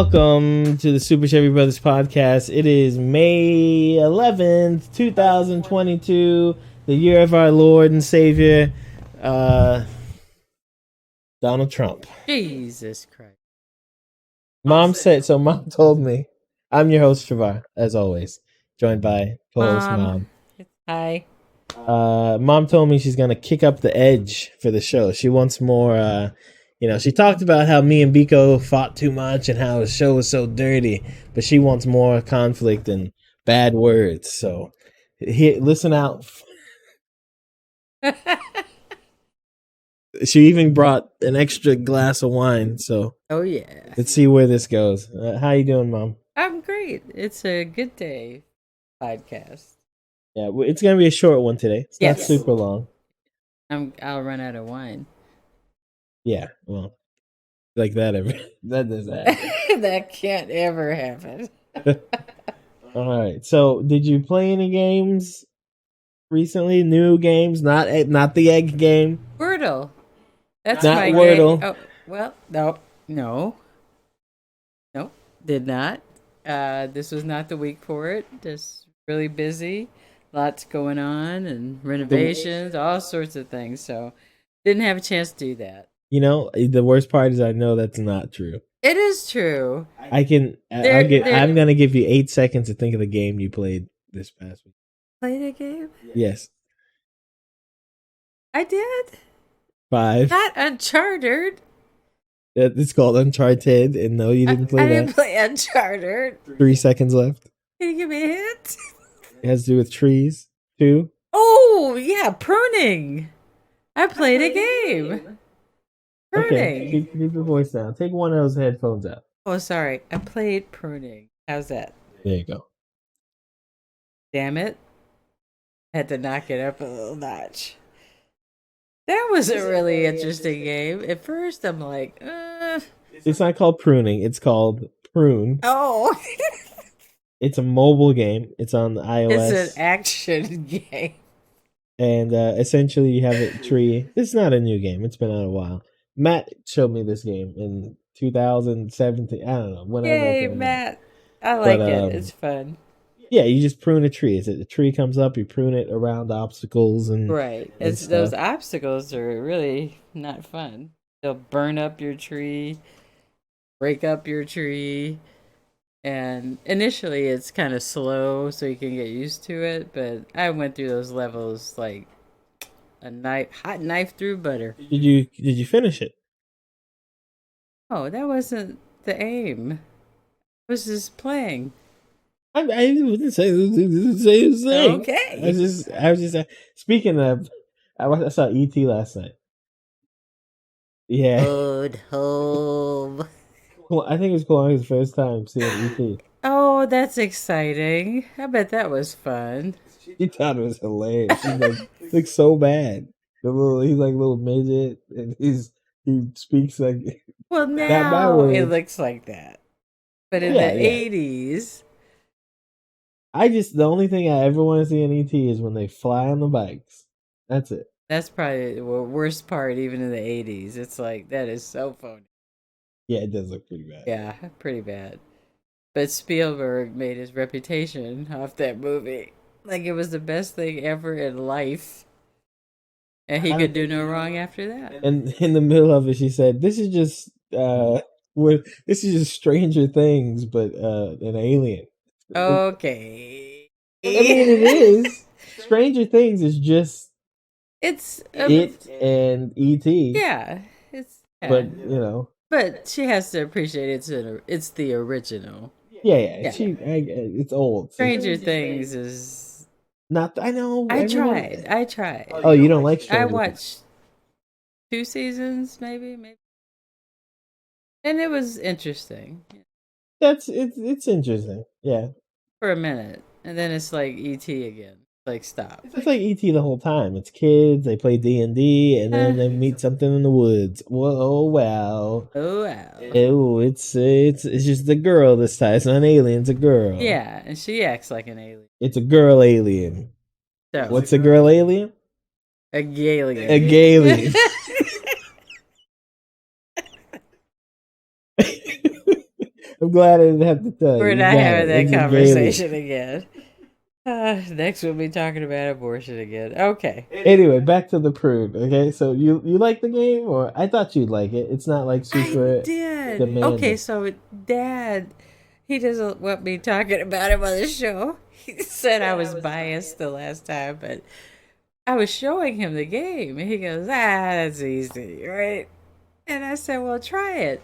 Welcome to the Super Chevy Brothers podcast. It is May 11th, 2022, the year of our Lord and Savior, Donald Trump. Jesus Christ. Mom told me, I'm your host, Chevar, as always, joined by co-host Mom. Hi. Mom told me she's going to kick up the edge for the show. She wants more, she talked about how me and Biko fought too much and how the show was so dirty, but she wants more conflict and bad words. So, listen out. She even brought an extra glass of wine. So, oh yeah, let's see where this goes. How you doing, Mom? I'm great. It's a good day podcast. Yeah, it's gonna be a short one today. It's not super long. I'll run out of wine. Yeah, well, like that does happen. That can't ever happen. All right. So, did you play any games recently? New games, not the egg game. Wordle. That's not my Wordle. game. Oh, well, no, did not. This was not the week for it. Just really busy, lots going on, and renovations, all sorts of things. So, didn't have a chance to do that. You know, the worst part is I know that's not true. It is true. I'm gonna give you 8 seconds to think of the game you played this past week. Played a game? Yes. I did. 5. Not Uncharted. It's called Uncharted, and no, you didn't play that. I didn't play Uncharted. 3 seconds left. Can you give me a hint? It has to do with trees. 2. Oh, yeah, pruning. I played a game. Pruning. Okay, keep your voice down. Take one of those headphones out. Oh, sorry. I played pruning. How's that? There you go. Damn it. Had to knock it up a little notch. That was a really interesting game. At first, I'm like, It's not called pruning. It's called Prune. Oh. It's a mobile game. It's on the iOS. It's an action game. And essentially, you have a tree. It's not a new game. It's been out a while. Matt showed me this game in 2017. I don't know. Whenever. Yay, Matt. I like it. It's fun. Yeah, you just prune a tree. A tree comes up, you prune it around obstacles and right. Those obstacles are really not fun. They'll burn up your tree, break up your tree, and initially it's kind of slow, so you can get used to it. But I went through those levels like a hot knife through butter. Did you finish it? Oh, that wasn't the aim. I was just playing. I didn't say the same thing. Okay. I was just speaking of. I saw E.T. last night. Yeah. Good home. Well, I think it was Kalani's first time seeing E.T. Oh, that's exciting! I bet that was fun. She thought it was hilarious. She's like so bad. He's like a little midget, and he speaks like. Well, now it looks like that, but in the 80s. The only thing I ever want to see in ET is when they fly on the bikes. That's it. That's probably the worst part, even in the 80s. It's like, that is so funny. Yeah, it does look pretty bad. Yeah, pretty bad. But Spielberg made his reputation off that movie. Like, it was the best thing ever in life. And he could do no wrong after that. And in the middle of it, she said, this is just Stranger Things, but an alien. Okay. I mean, it is. Stranger Things is just it and E.T. Yeah, but But she has to appreciate it's the original. Yeah. It's old. Stranger Things is not. I know. I tried. Oh, you don't like Stranger Things? I watched 2 seasons, maybe, and it was interesting. It's interesting. Yeah. For a minute, and then it's like E.T. again. Like, stop. It's like E.T. the whole time. It's kids. They play D&D, and then they meet something in the woods. Whoa! Wow! Oh wow! Oh, it's just a girl this time. It's not an alien. It's a girl. Yeah, and she acts like an alien. It's a girl alien. So, what's a girl alien? A Galian. A Galiens. I'm glad I didn't have to tell you. We're You not got having it. that It's a conversation again. Next, we'll be talking about abortion again. Okay. Anyway, back to the prune. Okay, so you like the game, or I thought you'd like it. It's not like I super did. Okay, demanding. so Dad, he doesn't want me talking about him on the show. He said I was biased the last time, but I was showing him the game, and he goes, that's easy, right? And I said, well, try it.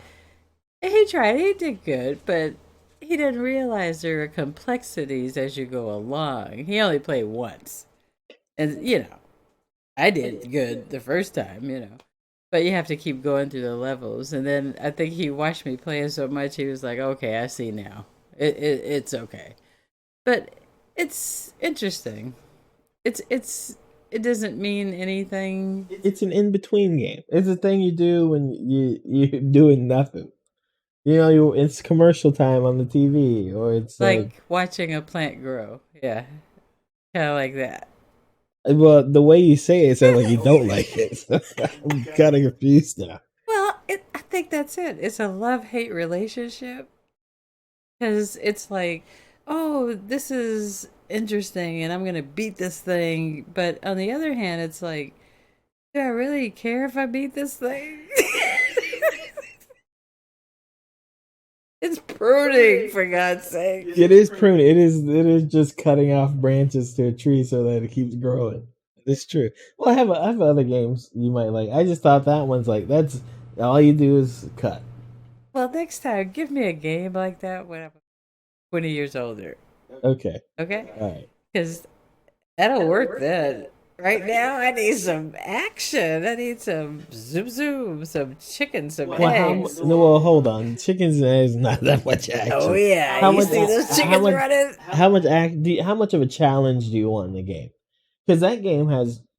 And he tried. He did good, but he didn't realize there are complexities as you go along. He only played once. And, I did good the first time. But you have to keep going through the levels. And then I think he watched me play it so much, he was like, okay, I see now. It's okay. But it's interesting. It doesn't mean anything. It's an in between game. It's a thing you do when you're doing nothing. It's commercial time on the TV, or it's like, Like watching a plant grow. Yeah. Kind of like that. well, the way you say it sounds like you don't like it. So I'm kind of confused now. Well, I think that's it. It's a love-hate relationship. Because it's like, oh, this is interesting and I'm going to beat this thing. But on the other hand, it's like, do I really care if I beat this thing? It's pruning, for God's sake. It is pruning. It is just cutting off branches to a tree so that it keeps growing. It's true. Well, I have other games you might like. I just thought that one's like, that's all you do is cut. Well, next time, give me a game like that when I'm 20 years older. Okay. Okay? All right. Because that'll work then. Right now, I need some action. I need some zoom zoom, some chicken, some eggs. Well, hold on. Chickens and eggs is not that much action. Oh yeah, How you much- see those how chickens much- running? How much of a challenge do you want in the game? Because that game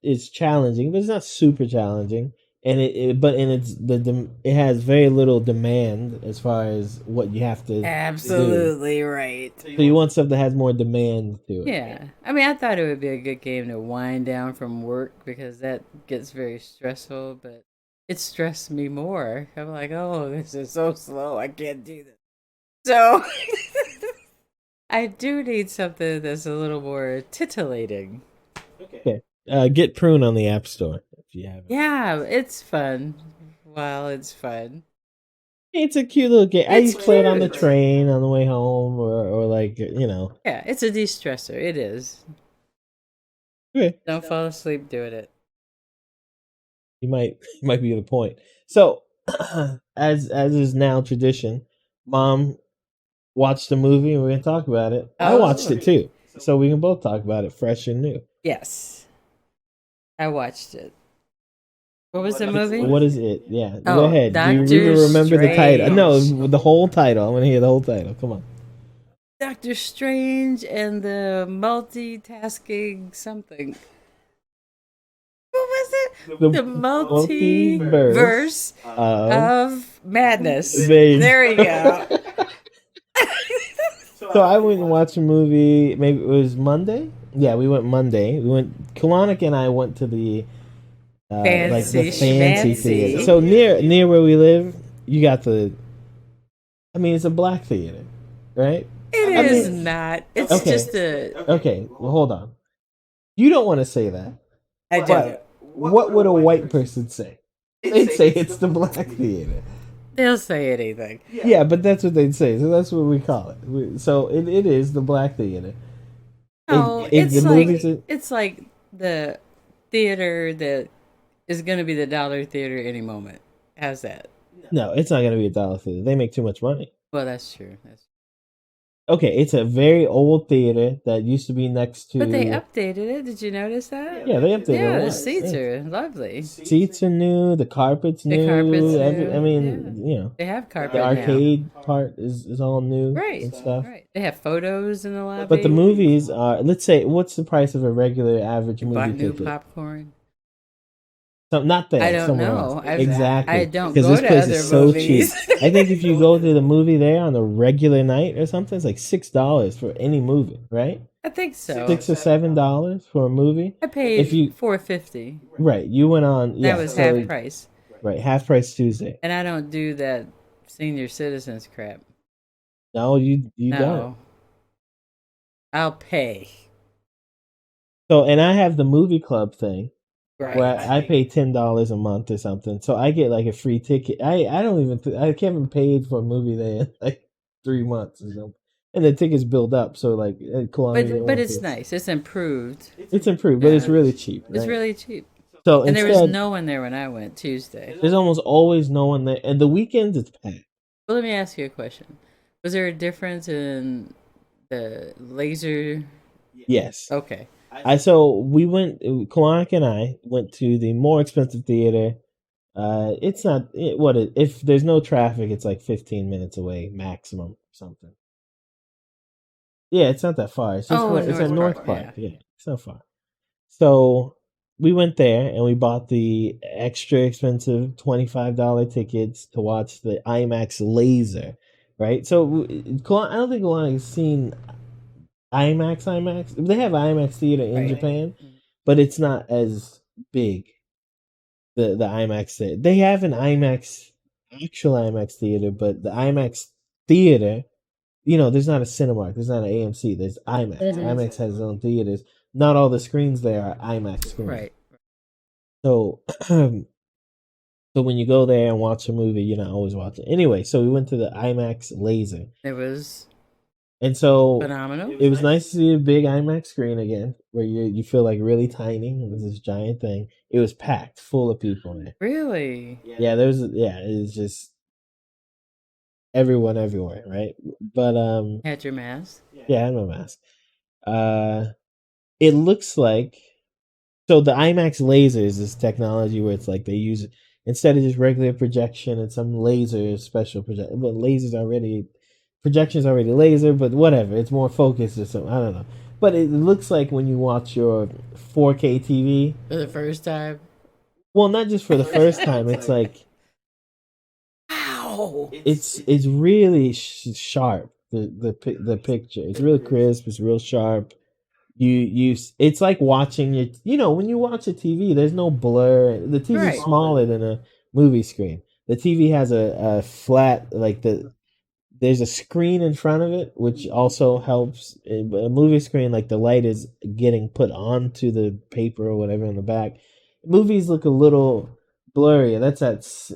it's challenging, but it's not super challenging, and it has very little demand as far as what you have to. Absolutely right. So you want stuff that has more demand to it. Yeah, I mean, I thought it would be a good game to wind down from work because that gets very stressful, but it stressed me more. I'm like, oh, this is so slow. I can't do this. So I do need something that's a little more titillating. Okay. Get Prune on the App Store if you haven't. Yeah, it's fun. Well, it's fun. It's a cute little game. I It's used to play it on the cute. train on the way home, or like Yeah, it's a de-stressor. It is. Okay. Don't fall asleep doing it. You might be the point. So, as is now tradition, Mom watched the movie and we're gonna talk about it. I watched it too, so we can both talk about it fresh and new. Yes. I watched it. What was the movie? What is it? Yeah, Oh, go ahead. Do you Doctor even remember the title? Strange. No, the whole title. I want to hear the whole title. Come on. Doctor Strange and the multitasking something. What was it? The multiverse of madness. There you go. So I went and watched a movie. Maybe it was Monday. Yeah, we went Monday. Kalanick and I went to the fancy theater. So near where we live, you got it's a black theater, right? It is not. It's Okay. just a. Okay, well, hold on. You don't want to say that. I don't. But what would a white person say? They'd say it's the black theater. They'll say anything. Yeah, but that's what they'd say. So that's what we call it. So it is the black theater. No, If the movies are- it's like the theater that is going to be the dollar theater any moment. How's that? No, it's not going to be a dollar theater. They make too much money. Well, that's true. Okay, it's a very old theater that used to be next to. But they updated it. Did you notice that? Yeah, they updated it. Yeah, a the lot. seats Yeah. are lovely. Seats are new. The carpet's new. I mean, They have carpet the now. arcade part is all new Right. and stuff. Right. They have photos in the lobby. But the movies are. Let's say, what's the price of a regular average You movie bought new ticket? popcorn. Not there. I don't somewhere know. else. I've- Exactly. I don't because go this to place other is so movies. cheap. I think if you go to the movie there on a regular night or something, it's like $6 for any movie, right? I think so. $6 or $7 for a movie. I paid if you $4.50. right, you went on. Yeah, That was so- half price. Right, half price Tuesday. And I don't do that senior citizens crap. No, you don't. No, I'll pay. So, and I have the movie club thing where Right. I pay $10 a month or something, so I get like a free ticket. I don't even I haven't paid for a movie there in like 3 months or something, and the tickets build up. So like at Columbia But or it's nice. It's improved. it's improved, but it's Yeah. really cheap, It's right? really cheap. So And there was instead, no one there when I went Tuesday. there's almost always no one there, and the weekends it's packed. Well, let me ask you a question. Was there a difference in the laser? Yes, Okay. so we went. Kawanik and I went to the more expensive theater. It's not if there's no traffic, it's like 15 minutes away maximum or something. Yeah, it's not that far. It's just Oh, it's at North North Park. Park. Yeah. Yeah, it's not far. So we went there and we bought the extra expensive $25 tickets to watch the IMAX laser. Right. So I don't think Kalani has seen IMAX. They have IMAX theater in Right. Japan, but it's not as big. The IMAX theater. They have an IMAX actual IMAX theater, but the IMAX theater, there's not a Cinemark, there's not an AMC, there's IMAX. IMAX has its own theaters. Not all the screens there are IMAX screens. Right. So, so when you go there and watch a movie, you're not always watching. Anyway, so we went to the IMAX laser, It was and so phenomenal. it was nice to see a big IMAX screen again, where you feel like really tiny. It was this giant thing. It was packed, full of people in it. Really? Yeah, it was just everyone everywhere, right? But Had your mask? yeah, I had my mask. It looks like so the IMAX lasers is technology where it's like they use instead of just regular projection and some laser special project, but projection's already laser, but whatever, it's more focused or something. I don't know, but it looks like when you watch your 4K TV For the first time? well, not just for the first time. It's like Wow. it's really sharp. The picture. It's real crisp. It's real sharp. It's like watching it. When you watch a TV, there's no blur. The TV's Right. smaller than a movie screen. The TV has a flat there's a screen in front of it, which also helps. A movie screen, like the light is getting put onto the paper or whatever in the back. Movies look a little blurry. That's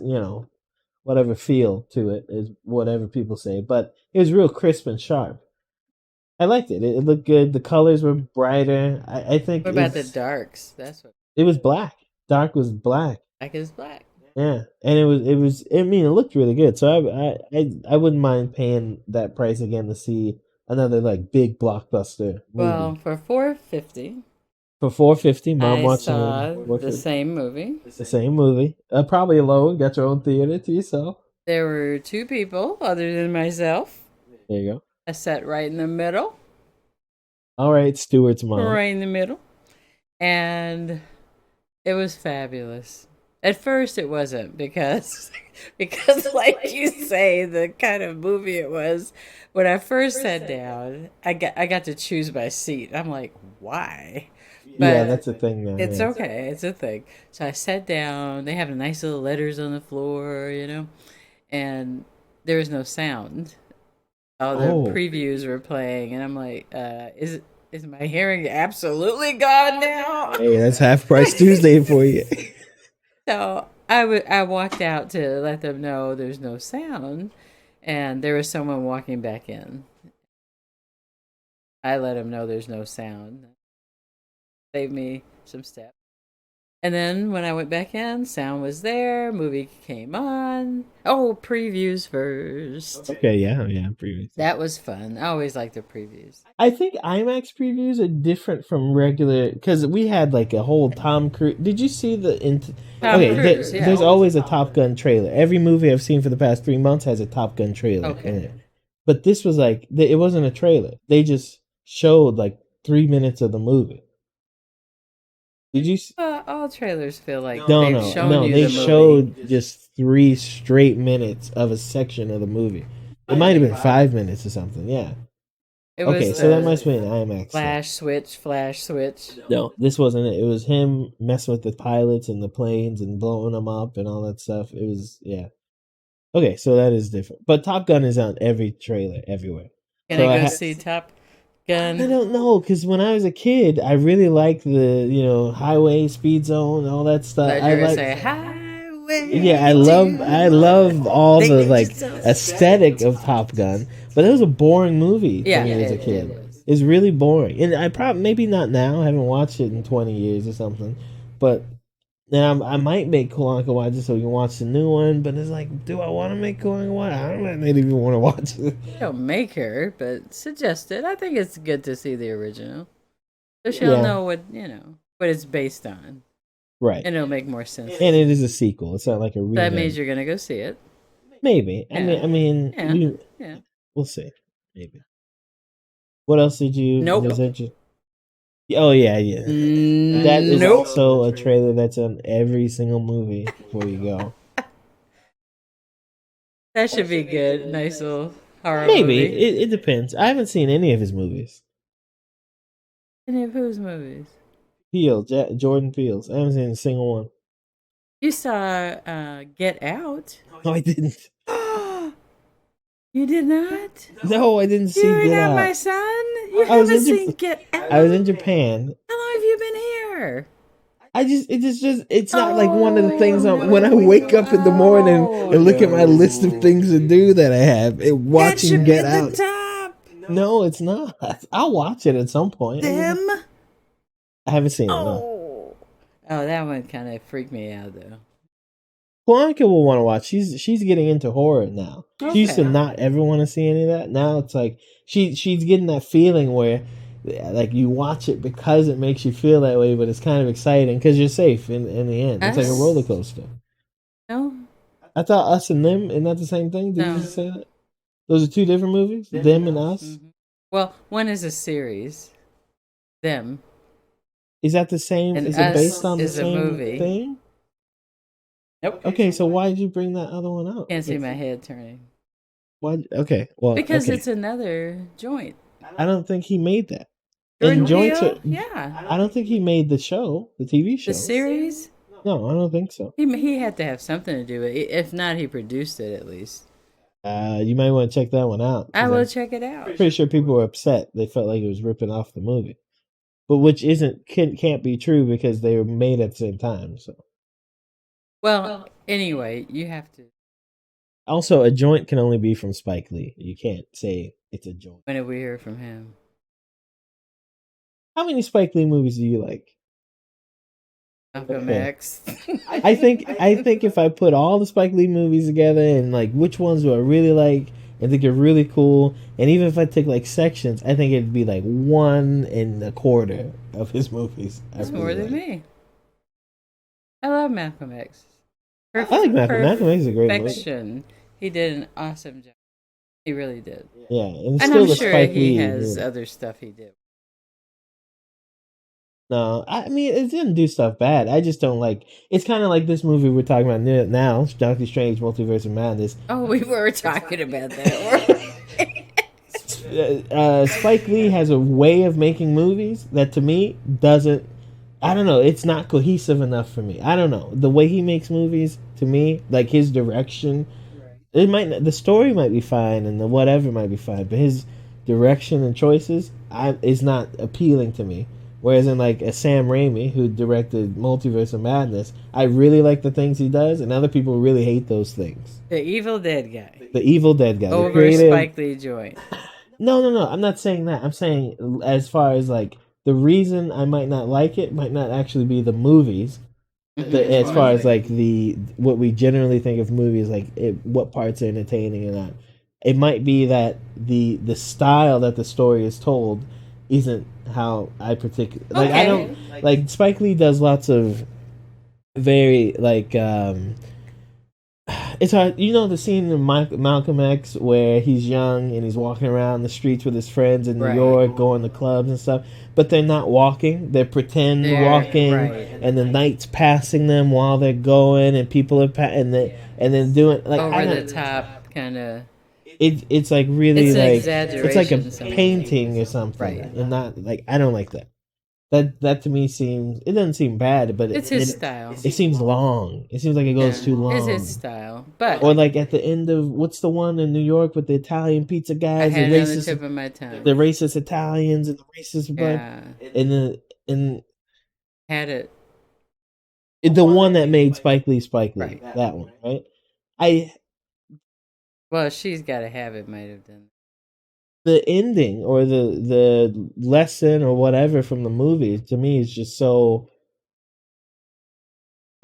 whatever feel to it is whatever people say, but it was real crisp and sharp. I liked it. It looked good. The colors were brighter. I think What about the darks? That's what it was black. Dark was black. black is black. Yeah, and it was. I mean, it looked really good. So I wouldn't mind paying that price again to see another like big blockbuster movie. Well, for $4.50, For $4.50, Mom I watching saw it. the same movie. The same movie. Probably alone. Got your own theater to yourself. There were two people other than myself. There you go. I sat right in the middle. All right, Stewart's mom. Right in the middle. And it was fabulous. At first it wasn't because like you say, the kind of movie it was. When I first sat down, I got to choose my seat. I'm like, why? Yeah, that's a thing now. It's yeah. okay. It's a thing. So I sat down. They have nice little letters on the floor, and there was no sound. All the previews were playing, and I'm like, is my hearing absolutely gone now? Hey, that's half price Tuesday for you. So I walked out to let them know there's no sound, and there was someone walking back in. I let them know there's no sound. Saved me some steps. And then when I went back in, sound was there, movie came on. Oh, previews first. Okay, yeah, previews. That was fun. I always like the previews. I think IMAX previews are different from regular because we had like a whole Tom Cruise. Did you see Cruise, yeah. There's always a Top Gun trailer. Every movie I've seen for the past 3 months has a Top Gun trailer in it. But this was like it wasn't a trailer. They just showed like 3 minutes of the movie. Did you? All trailers feel like No. They showed just 3 straight minutes of a section of the movie. It might have been 5 minutes or something. Yeah. Okay, so that must be an IMAX. Flash switch. No, this wasn't it. It was him messing with the pilots and the planes and blowing them up and all that stuff. It was Okay, so that is different. But Top Gun is on every trailer everywhere. Can So I go see Top Gun? I don't know, because when I was a kid, I really liked the highway, speed zone, all that stuff. I like say highway. Yeah, I love all the like aesthetic of Top Gun, but it was a boring movie for me as a kid. It's really boring, and I probably maybe not now. I haven't watched it in 20 years or something, but then I might make Kalanka watch it so we can watch the new one. But it's like, do I want to make Kalanka watch? I don't even want to watch it. Don't make her, but suggest it. I think it's good to see the original, so she'll know what it's based on. Right. And it'll make more sense. And it is a sequel. It's not like a remake. That means you're gonna go see it. Maybe. Yeah. I mean, we'll see. Maybe. What else did you? Nope. Oh yeah. That is also a trailer that's on every single movie before you go. That should be good. Nice little horror Maybe. movie. It depends. I haven't seen any of his movies. Any of whose movies? Jordan Peele's. I haven't seen a single one. You saw Get Out? No, I didn't. You did not? No, I didn't see Get Out. You're not my son? You haven't seen Get Out? I was in Japan. How long have you been here? It's not like one of the things when I wake up in the morning and look at my list of things to do that I have, watching Get Out. No, it's not. I'll watch it at some point. Them? I haven't seen it. No. Oh, that one kind of freaked me out though. Blanca will want to watch. She's getting into horror now. Okay. She used to not ever want to see any of that. Now it's like she's getting that feeling where like you watch it because it makes you feel that way, but it's kind of exciting because you're safe in the end. It's like a roller coaster. No, I thought Us and Them isn't that the same thing? Did you just say that? Those are two different movies. Them and Us. Mm-hmm. Well, one is a series. Them. Is that the same? And is it based on the same movie thing? Nope. Okay, so why did you bring that other one up? Can't see my head turning. Why? Okay, well, because it's another joint. I don't think he made that. Jordan Joints Peele? Yeah. I don't think he made the show, the TV show, the series. No, I don't think so. He had to have something to do with it. If not, he produced it at least. You might want to check that one out. I will check it out. Pretty sure people were upset. They felt like it was ripping off the movie, but which can't be true because they were made at the same time. So, well, anyway, you have to. Also, a joint can only be from Spike Lee. You can't say it's a joint. When did we hear from him? How many Spike Lee movies do you like? Malcolm X. I think if I put all the Spike Lee movies together and like which ones do I really like and think are really cool, and even if I took like sections, I think it'd be like 1 1/4 of his movies. That's more than me. I love Malcolm X. I like Malcolm. Malcolm X is a great movie. He did an awesome job. He really did. Yeah, and I'm sure he has other stuff he did. No, I mean, it didn't do stuff bad. I just don't like. It's kind of like this movie we're talking about now, Doctor Strange Multiverse of Madness. Oh, we were talking about that. Spike Lee has a way of making movies that to me doesn't. I don't know. It's not cohesive enough for me. I don't know. The way he makes movies, to me, like his direction, the story might be fine and the whatever might be fine, but his direction and choices is not appealing to me. Whereas in like a Sam Raimi, who directed Multiverse of Madness, I really like the things he does, and other people really hate those things. The Evil Dead guy. The Evil Dead guy. Over Spike Lee joint. No. I'm not saying that. I'm saying as far as like the reason I might not like it might not actually be the movies. As far as like what we generally think of movies, like what parts are entertaining or not. It might be that the style that the story is told isn't how I particularly like. Okay. I don't like Spike Lee does lots of very like it's hard, the scene in Malcolm X where he's young and he's walking around the streets with his friends in New York, going to clubs and stuff, but they're not walking, they're pretend walking, and the night's passing them while they're going, and people are and then doing like over the top kind of. It's like really it's like it's like a painting or something, and not like I don't like that. That to me seems, it doesn't seem bad, but It's his style. it seems long. It seems like it goes too It's long. his style. But Or like at the end of, what's the one in New York with the Italian pizza I guys, had the it on the racist, tip of my tongue. the racist Italians and the racist blood, Yeah. and Had it. the one that made Spike Lee, Right. that one, right? I Well, She's Gotta Have It might have done. The ending or the lesson or whatever from the movie to me is just so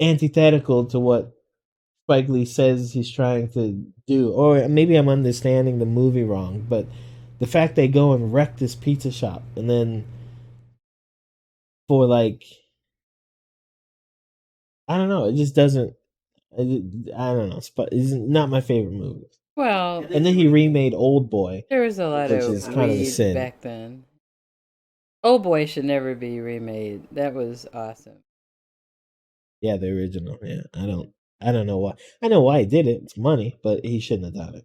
antithetical to what Spike Lee says he's trying to do. Or maybe I'm understanding the movie wrong, but the fact they go and wreck this pizza shop and then for like, I don't know, it just doesn't, I don't know, it's not my favorite movie. Well, And then he remade Old Boy, there was a lot which of is kind of a weed sin. back then. Old Boy should never be remade. That was awesome. Yeah, the original. Yeah, I don't know why. I know why he did it. It's money, but he shouldn't have done it.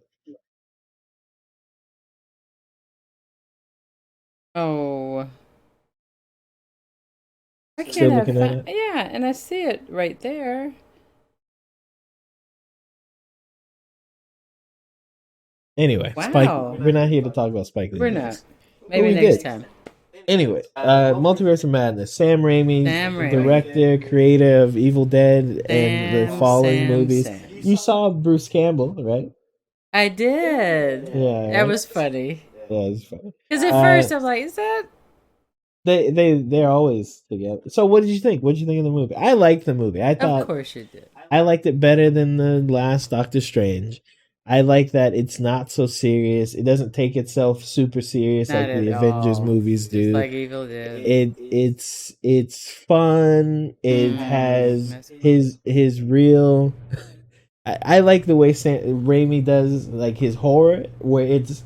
Oh, I Still can't looking at find. it. Yeah, and I see it right there. Anyway, Spike. Wow. We're not here to talk about Spike Lee. We're movies. not. Maybe we next did. time. Anyway, Multiverse of Madness. Sam Raimi, Sam Raimi. director, creator of Evil Dead and the following movies. Sam. You saw Bruce Campbell, right? I did. Yeah, That was funny. Yeah, it's funny. Because at first I'm like, is that? They're always together. So what did you think? What did you think of the movie? I liked the movie. I thought, Of course you did. I liked it better than the last Doctor Strange. I like that it's not so serious. It doesn't take itself super serious Not like the at Avengers all. movies do. Just like Evil Dead. It's fun. It has that's cool. his real. I like the way Raimi does like his horror, where it's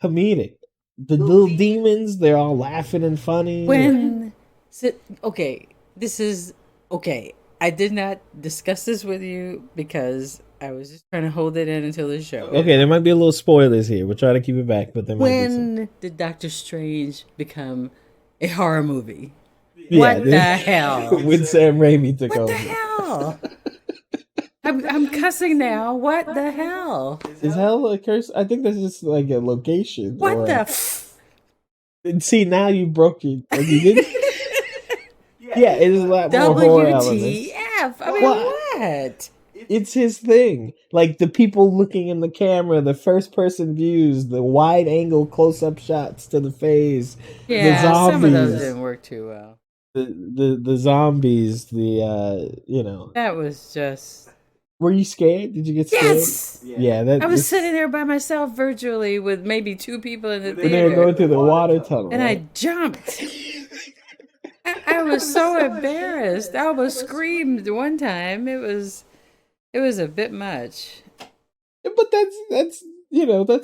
comedic. The little demons, they're all laughing and funny. Okay, this is okay. I did not discuss this with you because I was just trying to hold it in until the show. Okay, there might be a little spoilers here. We'll try to keep it back, but there might be some. When did Doctor Strange become a horror movie? Yeah, What the hell? When Sam Raimi took What over. the hell? I'm cussing now. What the hell? Is hell a curse? I think that's just like a location. What the? See, now you broke it. Like you didn't. Yeah, it is a lot more horror elements. WTF? I mean, what? It's his thing. Like the people looking in the camera, the first person views, the wide angle close up shots to the face. Yeah, the zombies, some of those didn't work too well. The zombies, you know. That was just. Were you scared? Did you get scared? Yes. Yeah, I was sitting there by myself virtually with maybe two people in the theater. And they were going through the water tunnel. And right? I jumped. I was so embarrassed. I almost screamed one time. It was a bit much. But that's that's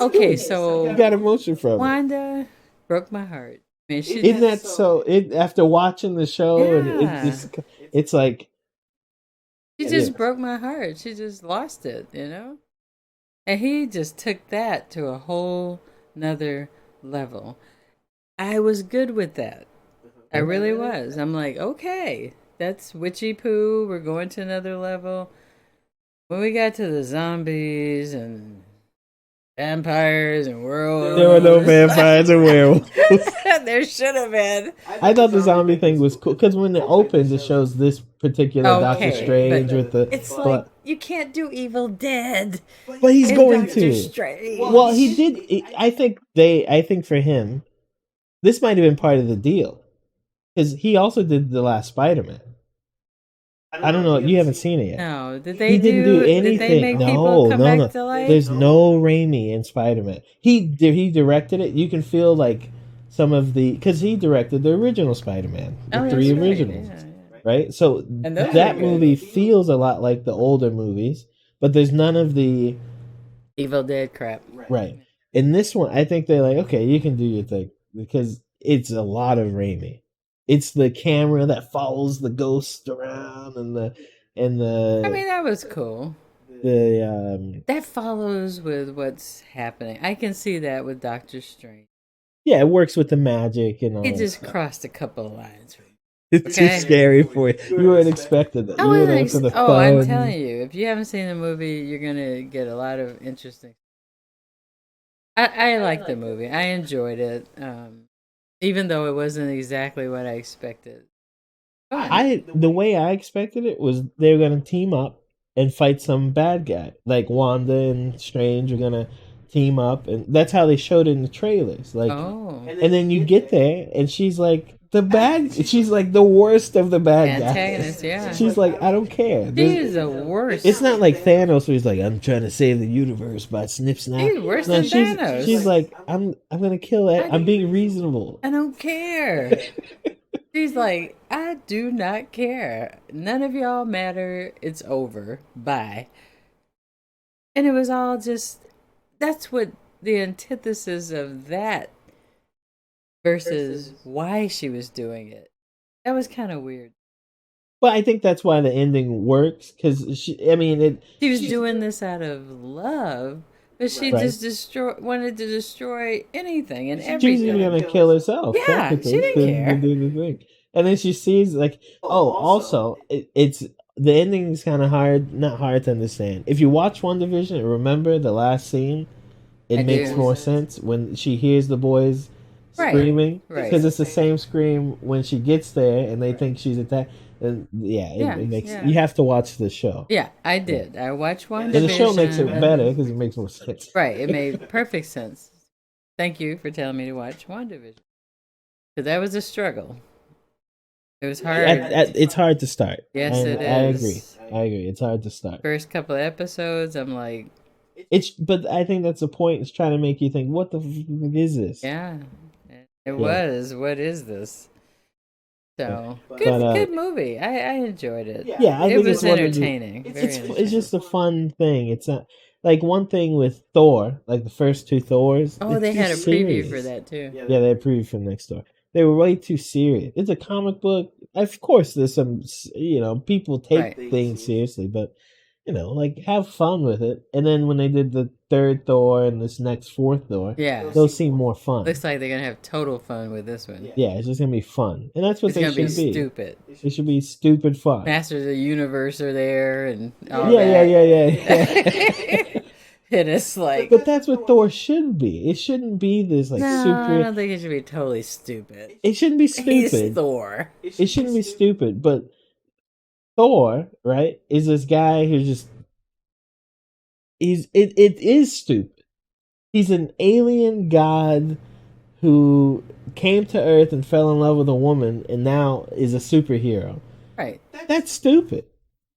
okay. good. So you got emotion from it. Wanda broke my heart. I mean, Isn't that so? After watching the show, Yeah. and it's like she just broke my heart. She just lost it, you know. And he just took that to a whole nother level. I was good with that. I really was. I'm like, okay, that's witchy poo. We're going to another level. When we got to the zombies and vampires and werewolves, there were no vampires and werewolves. There should have been. I thought the zombie thing was cool because when it opens, it shows this particular Doctor Strange with the. It's like you can't do Evil Dead, but he's going Doctor to. Strange. Well, he did. I think for him, this might have been part of the deal because he also did the last Spider-Man. I don't know. You haven't seen it yet. No, did they? He didn't do anything. Did they make people come back to life? There's no Raimi in Spider-Man. He directed it. You can feel like some of because he directed the original Spider-Man, the three originals, right? So that movie feels a lot like the older movies, but there's none of the Evil Dead crap. Right. In this one, I think they're like, okay, you can do your thing because it's a lot of Raimi. It's the camera that follows the ghost around and the. I mean, that was cool. The that follows with what's happening. I can see that with Doctor Strange. Yeah, it works with the magic and all He that just stuff. crossed a couple of lines. It's too Okay. scary for you. You weren't expecting that. I You were wasn't. there for the Oh, I'm fun. telling you, if you haven't seen the movie, you're gonna get a lot of interesting. I liked the movie. I enjoyed it, even though it wasn't exactly what I expected. Fun. The way I expected it was they were gonna team up and fight some bad guy. Like Wanda and Strange are gonna team up, and that's how they showed it in the trailers. Like, Oh, and then you get there, and she's like the bad. She's like the worst of the bad guys. antagonist. Yeah, She's like, I don't care. she is the worst. It's not like Thanos, where he's like, I'm trying to save the universe by snip snap. She's worse No, than Thanos. she's like, I'm gonna kill it. I'm being reasonable. I don't care. She's like, I do not care. None of y'all matter. It's over. Bye. And it was all just, that's what the antithesis of that versus why she was doing it. That was kind of weird. But I think that's why the ending works, because she, I mean, She was doing this out of love, but she Right. just wanted to destroy anything and she was even everything. gonna kill herself. Yeah, technically, she didn't to care. do the thing. And then she sees like, oh, also, it's the ending is kind of hard, not hard to understand. If you watch WandaVision and remember the last scene, it I makes do. more sense when she hears the boys Right, screaming, right. because it's the same scream when she gets there and they think she's attacked. And it makes yeah. you have to watch the show. Yeah, I did. I watched WandaVision. And the show makes it better because it makes more sense. Right, it made perfect sense. Thank you for telling me to watch WandaVision. Because that was a struggle. It was hard. It's hard to start. Yes, and it I is. agree. It's hard to start. First couple of episodes, I'm like, But I think that's the point. It's trying to make you think, what the fuck is this? yeah, it was. What is this? So good, good movie. I enjoyed it. Yeah, I it think was it's one of the- entertaining. Very It's entertaining. just a fun thing. It's not like one thing with Thor, like the first two Thors. Oh, it's they too had a preview serious. for that too. Yeah, they had a preview for next door. They were way too serious. It's a comic book. Of course, there's some, people take Right. things seriously, but like have fun with it. And then when they did the third Thor and this next fourth Thor, Yeah. those seem more fun. Looks like they're gonna have total fun with this one. Yeah, it's just gonna be fun, and that's what It's they gonna should be be. stupid. It should be stupid fun. Masters of the Universe are there and all Yeah. that. And it's like, But that's what Thor should be. It shouldn't be this like no, I super. don't think it should be totally stupid. It shouldn't be He's stupid. Thor. It shouldn't be stupid. But Thor, right, is this guy who's just it is stupid. He's an alien god who came to Earth and fell in love with a woman and now is a superhero. Right. That's stupid.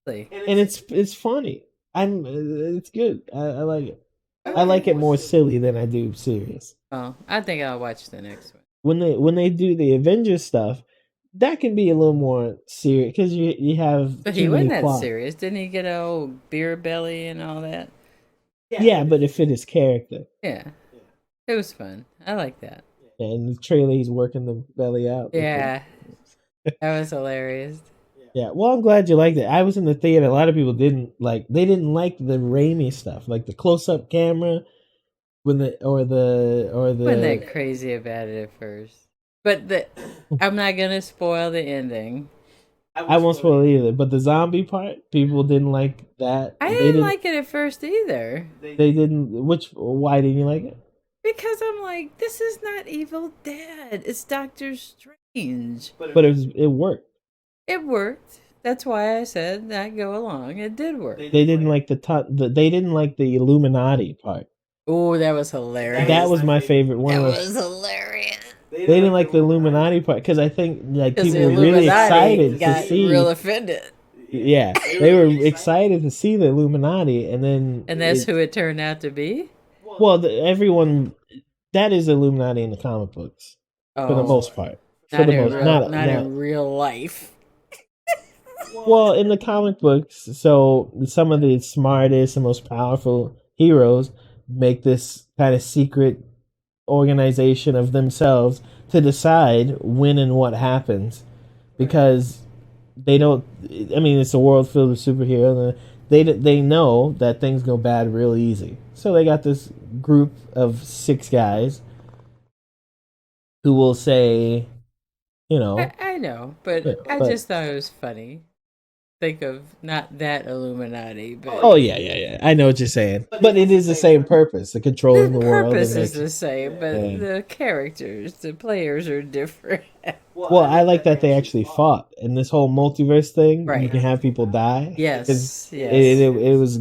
Really. And it's funny. It's good. I like it. I like it more silly than I do serious. Oh, I think I'll watch the next one. When they do the Avengers stuff, that can be a little more serious because you have. But too he many wasn't that plots. serious. Didn't he get a old beer belly and all that? Yeah, but it fit his character. Yeah. It was fun. I like that. And in the trailer, he's working the belly out. Yeah. That was hilarious. Yeah, well, I'm glad you liked it. I was in the theater. A lot of people didn't like. They didn't like the Raimi stuff, like the close-up camera, Wasn't that crazy about it at first? But I'm not gonna spoil the ending. I won't spoil it either. But the zombie part, people didn't like that. I didn't like it at first either. They didn't. Why didn't you like it? Because I'm like, this is not Evil Dead. It's Doctor Strange. But it worked. It worked. That's why I said that go along. It did work. They didn't like they didn't like the Illuminati part. Oh, that was hilarious. That was my favorite one. That was hilarious. They didn't like the Illuminati part because I think like Because people the were really Illuminati excited to got see. real offended. Yeah, they were excited to see the Illuminati, and then And that's who it turned out to be? Well, everyone that is Illuminati in the comic books for the most part. Not in real life. Well, in the comic books, so some of the smartest and most powerful heroes make this kind of secret organization of themselves to decide when and what happens, because they don't. I mean, it's a world filled with superheroes. They know that things go bad real easy, so they got this group of 6 guys who will say, you know, I know, but I but just thought it was funny. Think of not that Illuminati, but oh yeah. I know what you're saying, but it is the same purpose: the the controlling the world and purpose is making. the same, but Yeah. the characters, the players are different. Well, I like that they actually fought in this whole multiverse thing. You Right. can have people die because Yes, yes.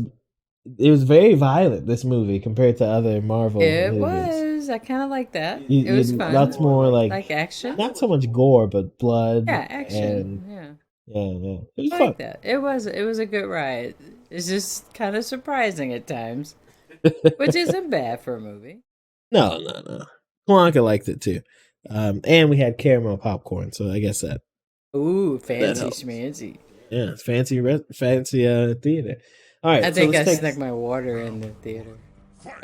it was very violent. This movie compared to other Marvel It movies, was. I kind of like that. It you was lots fun. more Like action. not so much gore, but blood Yeah, and action. Yeah. yeah. It was I fun. like that. It was a good ride. It's just kind of surprising at times, which isn't bad for a movie. No. Blanca liked it too, and we had caramel popcorn, so I guess Ooh, that fancy helps. schmancy. Yeah, it's fancy theater. All I right, so think let's I take. snuck my water in the theater.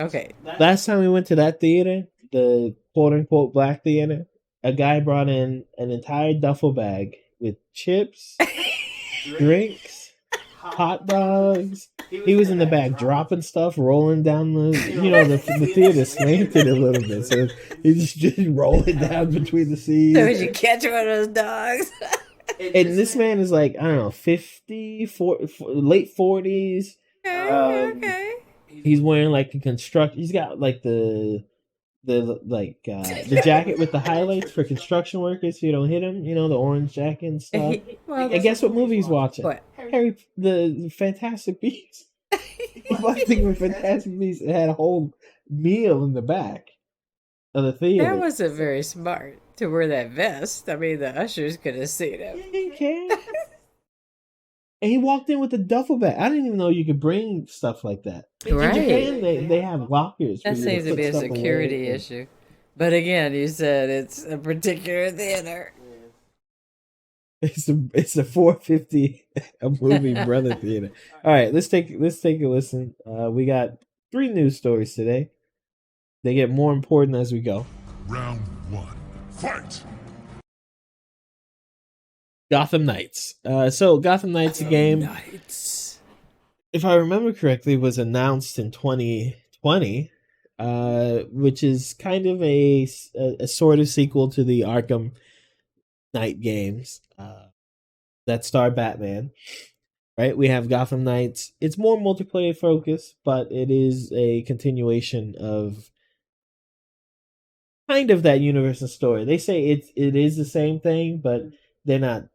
Okay. Last time we went to that theater, the quote unquote black theater, a guy brought in an entire duffel bag with chips, drinks, hot dogs. He was in the back dropping stuff, rolling down the theater slanted a little bit, so he's just rolling down between the So seats. would you catch one of those dogs? And this man is like, I don't know, late 40s. Okay, okay. He's wearing like a construct. He's got like the jacket with the highlights for construction workers so you don't hit him. You know, the orange jacket and stuff. Well, And guess what movie he's watching? what? The Fantastic Beasts. He's watching the Fantastic Beasts and had a whole meal in the back of the theater. That wasn't very smart to wear that vest. I mean, the ushers could have seen him. He can. And he walked in with a duffel bag. I didn't even know you could bring stuff like that. Right. In Japan, they have lockers. That seems to be a security issue. But again, you said it's a particular theater. It's a 450 a movie brother theater. All right, let's take a listen. We got 3 news stories today. They get more important as we go. Round 1. Fight! Gotham Knights. So Gotham Knights game, if I remember correctly, was announced in 2020, which is kind of a sort of sequel to the Arkham Knight games that star Batman. Right, we have Gotham Knights. It's more multiplayer focused, but it is a continuation of kind of that universal story. They say it is the same thing, but they're not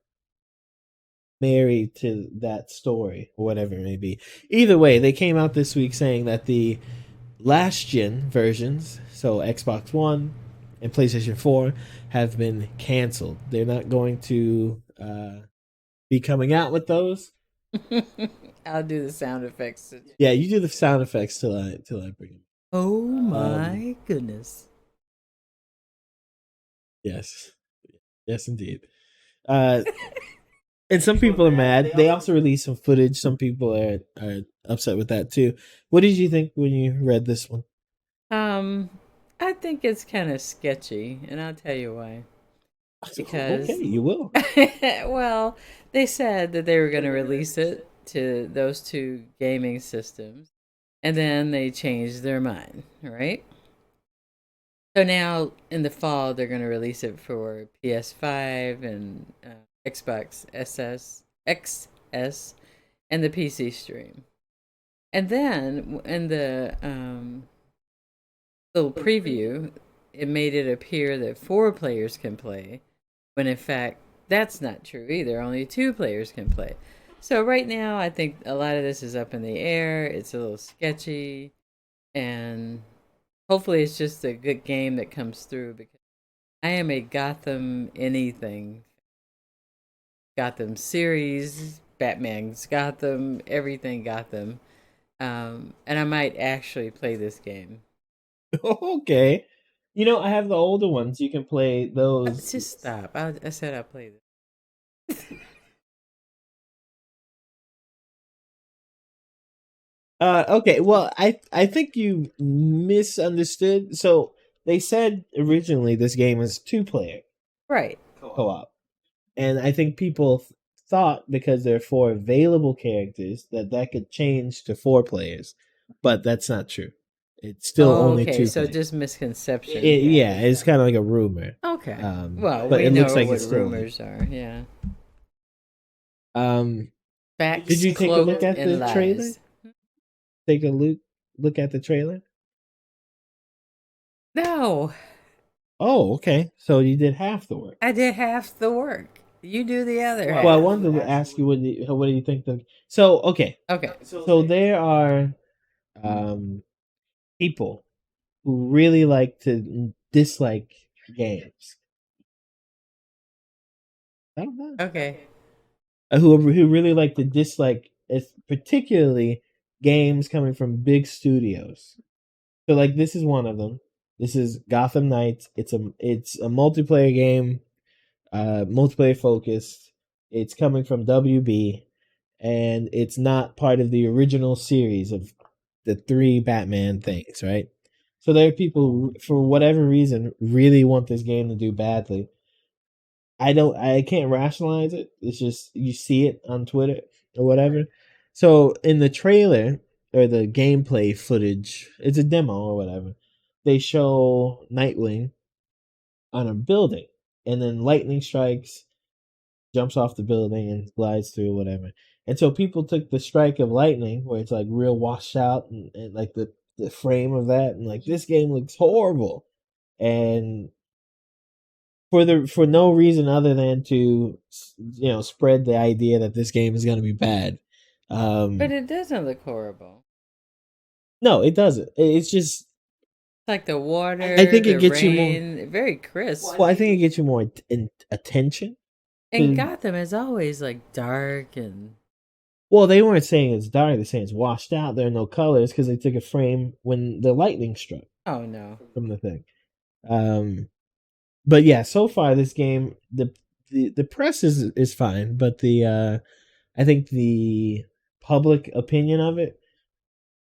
married to that story or whatever it may be. Either way, they came out this week saying that the last gen versions, so Xbox One and PlayStation 4, have been canceled. They're not going to be coming out with those. I'll do the sound effects. Yeah, you do the sound effects till I bring them. Oh my goodness. Yes, indeed. And some people are mad. They also released some footage. Some people are upset with that too. What did you think when you read this one? I think it's kind of sketchy, and I'll tell you why. Because okay, you will. well, they said that they were going to release it to those 2 gaming systems, and then they changed their mind, right? So now in the fall they're going to release it for PS5 and Xbox XS and the PC stream. And then in the little preview, it made it appear that 4 players can play, when in fact that's not true either. Only 2 players can play. So right now I think a lot of this is up in the air. It's a little sketchy, and hopefully it's just a good game that comes through, because I am a Gotham series, Batman's Gotham, everything Gotham. And I might actually play this game. Okay. You know, I have the older ones. You can play those. Just stop. I said I'll play this. Okay. Well, I think you misunderstood. So they said originally this game is 2-player Right. co-op, and I think people thought because there are 4 available characters that could change to 4 players, but that's not true. It's still only 2 so players. just misconception. Yeah, it's kind of like a rumor. Okay. Well, but we it know looks like what it's still rumors are. Yeah. Did Facts you take a look cloaked at in the trailer? lies. Take a look at the trailer. No, Oh, okay. So you did half the work. I did half the work. You do the other half. Well, I wanted to ask you what do you think the so okay. Okay. So there are um people who really like to dislike games. I don't know. Okay. Who really like to dislike, particularly games coming from big studios. So like this is one of them. This is Gotham Knight. It's a multiplayer game, multiplayer focused. It's coming from WB, and it's not part of the original series of the three Batman things, right? So there are people who, for whatever reason, really want this game to do badly. I can't rationalize it. It's just you see it on Twitter or whatever. So in the trailer or the gameplay footage, it's a demo or whatever. They show Nightwing on a building, and then lightning strikes, jumps off the building and glides through whatever. And so people took the strike of lightning, where it's like real washed out, and like the frame of that, and like this game looks horrible. And for no reason other than to spread the idea that this game is going to be bad. But it doesn't look horrible. No, it doesn't. It's just It's like the water, I think it the gets you more. rain, very crisp. Well, I think it gets you more attention. And Gotham is always like dark and. Well, they weren't saying it's dark. They're saying it's washed out. There are no colors because they took a frame when the lightning struck. Oh no! From the thing. But yeah, so far this game, the press is fine, but I think the public opinion of it,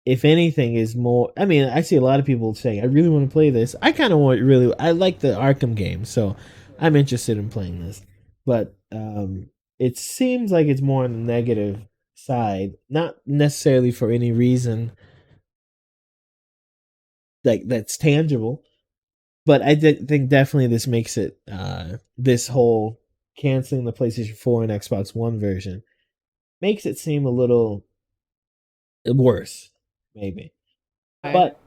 if anything, is more. I mean, I see a lot of people saying, "I really want to play this." I kind of I like the Arkham game, so I'm interested in playing this. But it seems like it's more on the negative side, not necessarily for any reason like that's tangible. But I think definitely this makes it this whole canceling the PlayStation 4 and Xbox One version makes it seem a little worse, maybe. But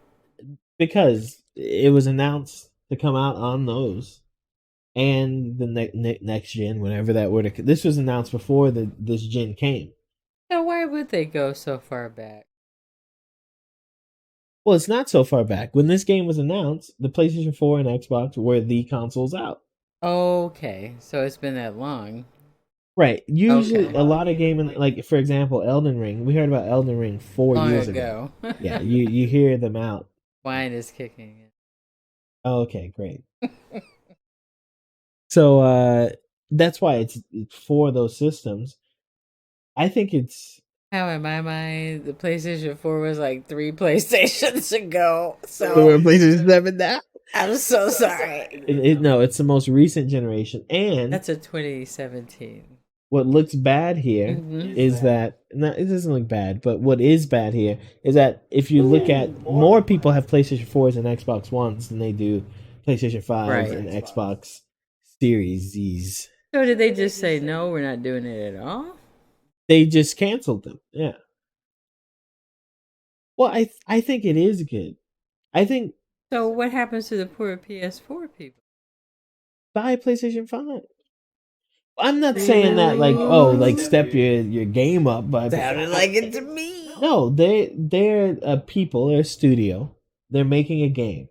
because it was announced to come out on those and the next gen, whenever that were to, this was announced before this gen came. So why would they go so far back? Well, it's not so far back. When this game was announced, the PlayStation 4 and Xbox were the consoles out. Okay, so it's been that long. Right. Usually, a lot of gaming, like for example, Elden Ring. We heard about Elden Ring 4 years ago. Yeah, you hear them out. Wine is kicking in. Oh, okay, great. So that's why it's for those systems. I think it's how in my mind the PlayStation 4 was like 3 PlayStations ago. So we're PlayStation 7 now. I'm so sorry. No, it's the most recent generation, and that's a 2017. What looks bad here is that it doesn't look bad, but what is bad here is that if you look at more people have PlayStation 4s and Xbox Ones than they do PlayStation 5s and Xbox Series Z's. So did they just say no, we're not doing it at all? They just canceled them. Yeah. Well, I think it is good. I think. So what happens to the poor PS4 people? Buy a PlayStation 5. I'm not saying that like step your game up, but sounded like it to me. No, they're a people, they're a studio. They're making a game.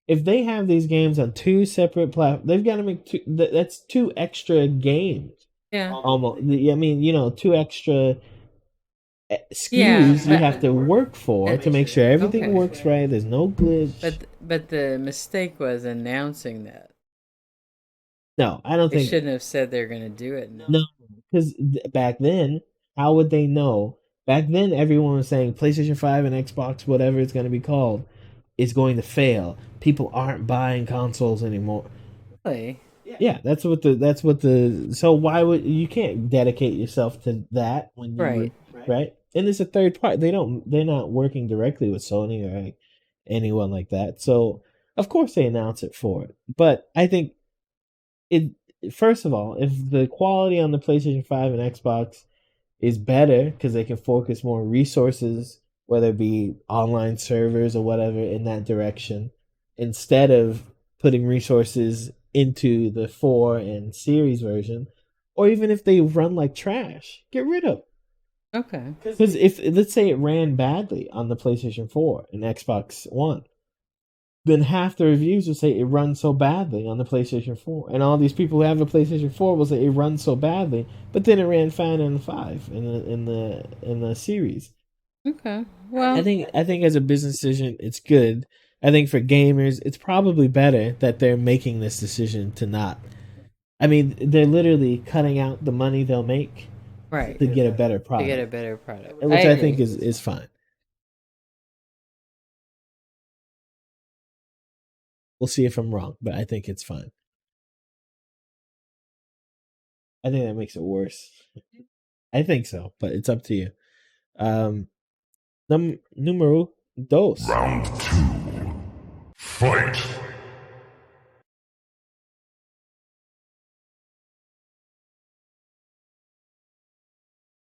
If they have these games on two separate platforms, they've got to make two. That's two extra games. Yeah, almost. I mean, two extra SKUs you have to work for to make sure everything works right. There's no glitch. But the mistake was announcing that. No, I don't think they shouldn't have said they're going to do it. No, because back then, how would they know? Back then, everyone was saying PlayStation 5 and Xbox, whatever it's going to be called, is going to fail. People aren't buying consoles anymore. Really? Yeah, that's what the. So why would you can't dedicate yourself to that when you right? And it's a third party. They're not working directly with Sony or anyone like that. So of course they announce it for it. But I think it first of all, if the quality on the PlayStation 5 and Xbox is better because they can focus more resources, whether it be online servers or whatever, in that direction, instead of putting resources into the 4 and series version, or even if they run like trash, get rid of. Okay. Because if let's say it ran badly on the PlayStation 4 and Xbox One, then half the reviews will say it runs so badly on the PlayStation 4, and all these people who have a PlayStation 4 will say it runs so badly, but then it ran fine on the 5 in the series. Okay. Well, I think as a business decision, it's good. I think for gamers, it's probably better that they're making this decision to not. I mean, they're literally cutting out the money they'll make right. to get a better To product, get a better product. which I agree. think is fine. We'll see if I'm wrong, but I think it's fine. I think that makes it worse. I think so, but it's up to you. Numero dos. Round 2. Fight!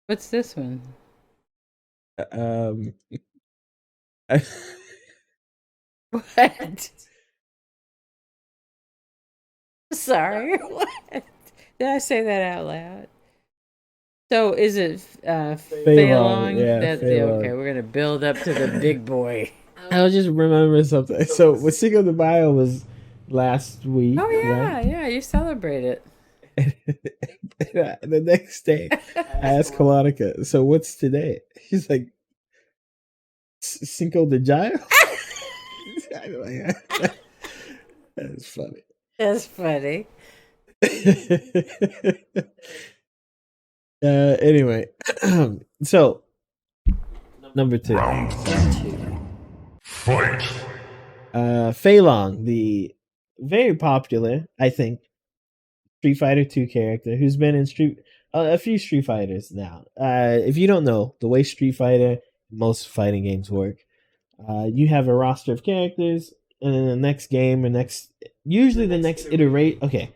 What's this one? Um, What? Sorry. What? Did I say that out loud? So is it Fei Long? yeah, Fei Long. Okay, we're gonna build up to the big boy. I'll just remember something. So, with Cinco de Mayo was last week. Oh yeah, right? yeah. You celebrate it. The next day, I asked Kalonica, so what's today? He's like, Cinco de Jayo? That's funny. That's funny. Anyway, so number 2. Round 2. Fight! Fei Long, the very popular, I think, Street Fighter 2 character who's been in a few Street Fighters now. If you don't know, the way Street Fighter, most fighting games work, you have a roster of characters, and then the next game or usually the next iterate. Okay,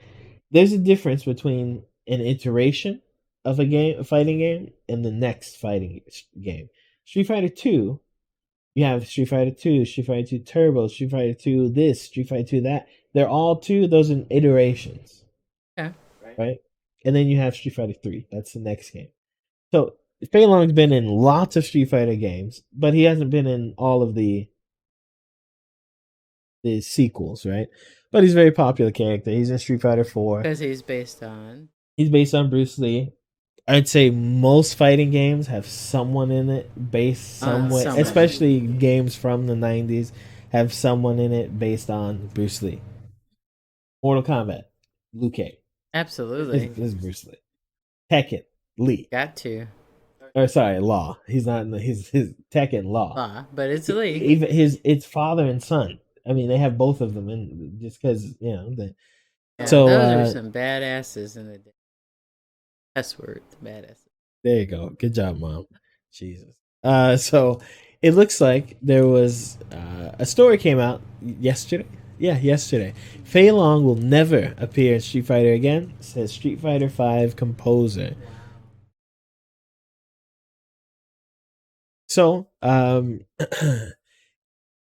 there's a difference between an iteration of a fighting game, and the next fighting game. Street Fighter 2, you have Street Fighter 2, Street Fighter 2 Turbo, Street Fighter 2 this, Street Fighter 2 that. They're all those are iterations. Okay. Right? And then you have Street Fighter 3. That's the next game. So Fei Long's been in lots of Street Fighter games, but he hasn't been in all of the sequels, right? But he's a very popular character. He's in Street Fighter 4. Because he's based on. He's based on Bruce Lee. I'd say most fighting games have someone in it based somewhere, somewhere. especially games from the 90s have someone in it based on Bruce Lee. Mortal Kombat, Liu Kang. Absolutely. This is Bruce Lee. Tekken, Lee. Got to. Or sorry, Law. He's not in his Tekken Law. But it's Lee. Even it's father and son. I mean, they have both of them in just because So those are some badasses in the day. S word, badasses. There you go. Good job, Mom. Jesus. So it looks like there was a story came out yesterday. Yeah, yesterday. Fei Long will never appear in Street Fighter again, says Street Fighter 5 composer. So, and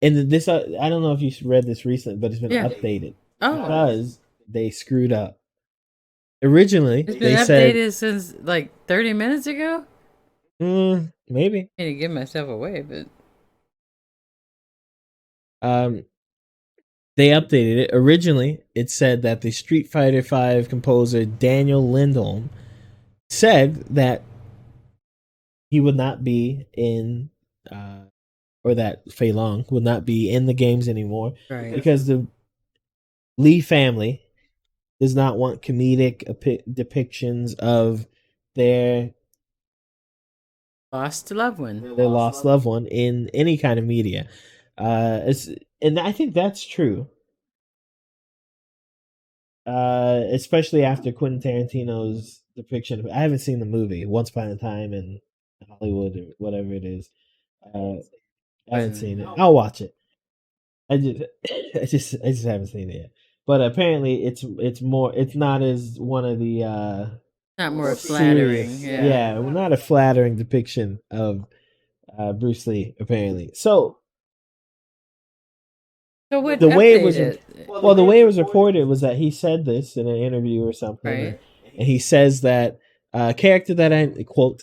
this I don't know if you read this recently, but it's been updated because they screwed up. Originally, it's been updated since like 30 minutes ago. Maybe. I need to give myself away, but they updated it. Originally, it said that the Street Fighter 5 composer Daniel Lindholm said that he would not be in, or that Fei Long would not be in the games anymore, right? Because the Lee family does not want comedic depictions of their lost loved one. Their lost loved one in any kind of media. And I think that's true. Especially after Quentin Tarantino's depiction. I haven't seen the movie Once Upon a Time in Hollywood or whatever it is. I haven't seen it. I'll watch it. I just haven't seen it yet. but apparently it's not as one of the Not more flattering. serious, Yeah. not a flattering depiction of Bruce Lee apparently. So what the way it was updated? the way it was reported was that he said this in an interview or something, Right. and he says that a character that I quote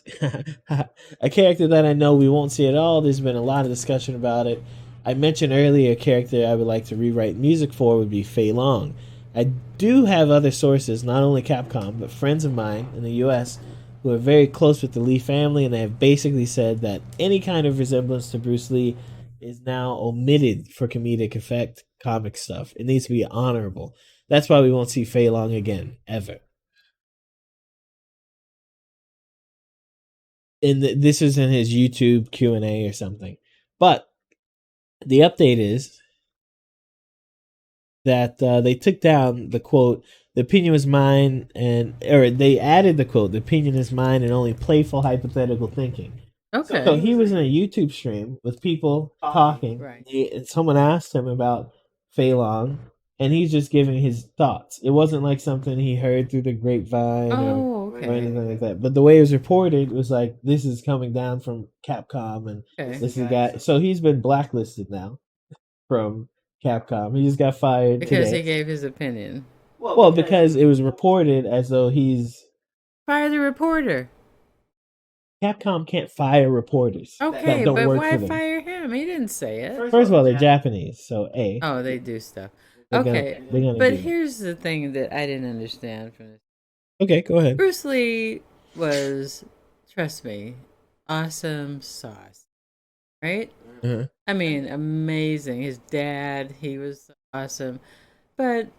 a character that I know we won't see at all. There's been a lot of discussion about it. I mentioned earlier a character I would like to rewrite music for would be Fei Long. I do have other sources, not only Capcom, but friends of mine in the U.S. who are very close with the Lee family, and they have basically said that any kind of resemblance to Bruce Lee is now omitted for comedic effect comic stuff. It needs to be honorable. That's why we won't see Fei Long again, ever. And this is in his YouTube Q&A or something. But the update is that they took down the quote, "The opinion was mine," or they added the quote, "The opinion is mine and only playful hypothetical thinking." Okay. So he was in a YouTube stream with people talking. Right. And someone asked him about Fei Long, and he's just giving his thoughts. It wasn't like something he heard through the grapevine or anything like that. But the way it was reported was like, this is coming down from Capcom, and this is the guy. So he's been blacklisted now from Capcom. He just got fired because today. he gave his opinion. Well, because it was reported as though he's... Fire the reporter. Capcom can't fire reporters. Okay, that don't but work why for them. fire him? He didn't say it. First of all, they're Japanese, so A. Oh, they do stuff. They're Okay, gonna but do that. here's the thing that I didn't understand from this. Okay, go ahead. Bruce Lee was, trust me, awesome sauce, right? Uh-huh. I mean, amazing. His dad, he was awesome. But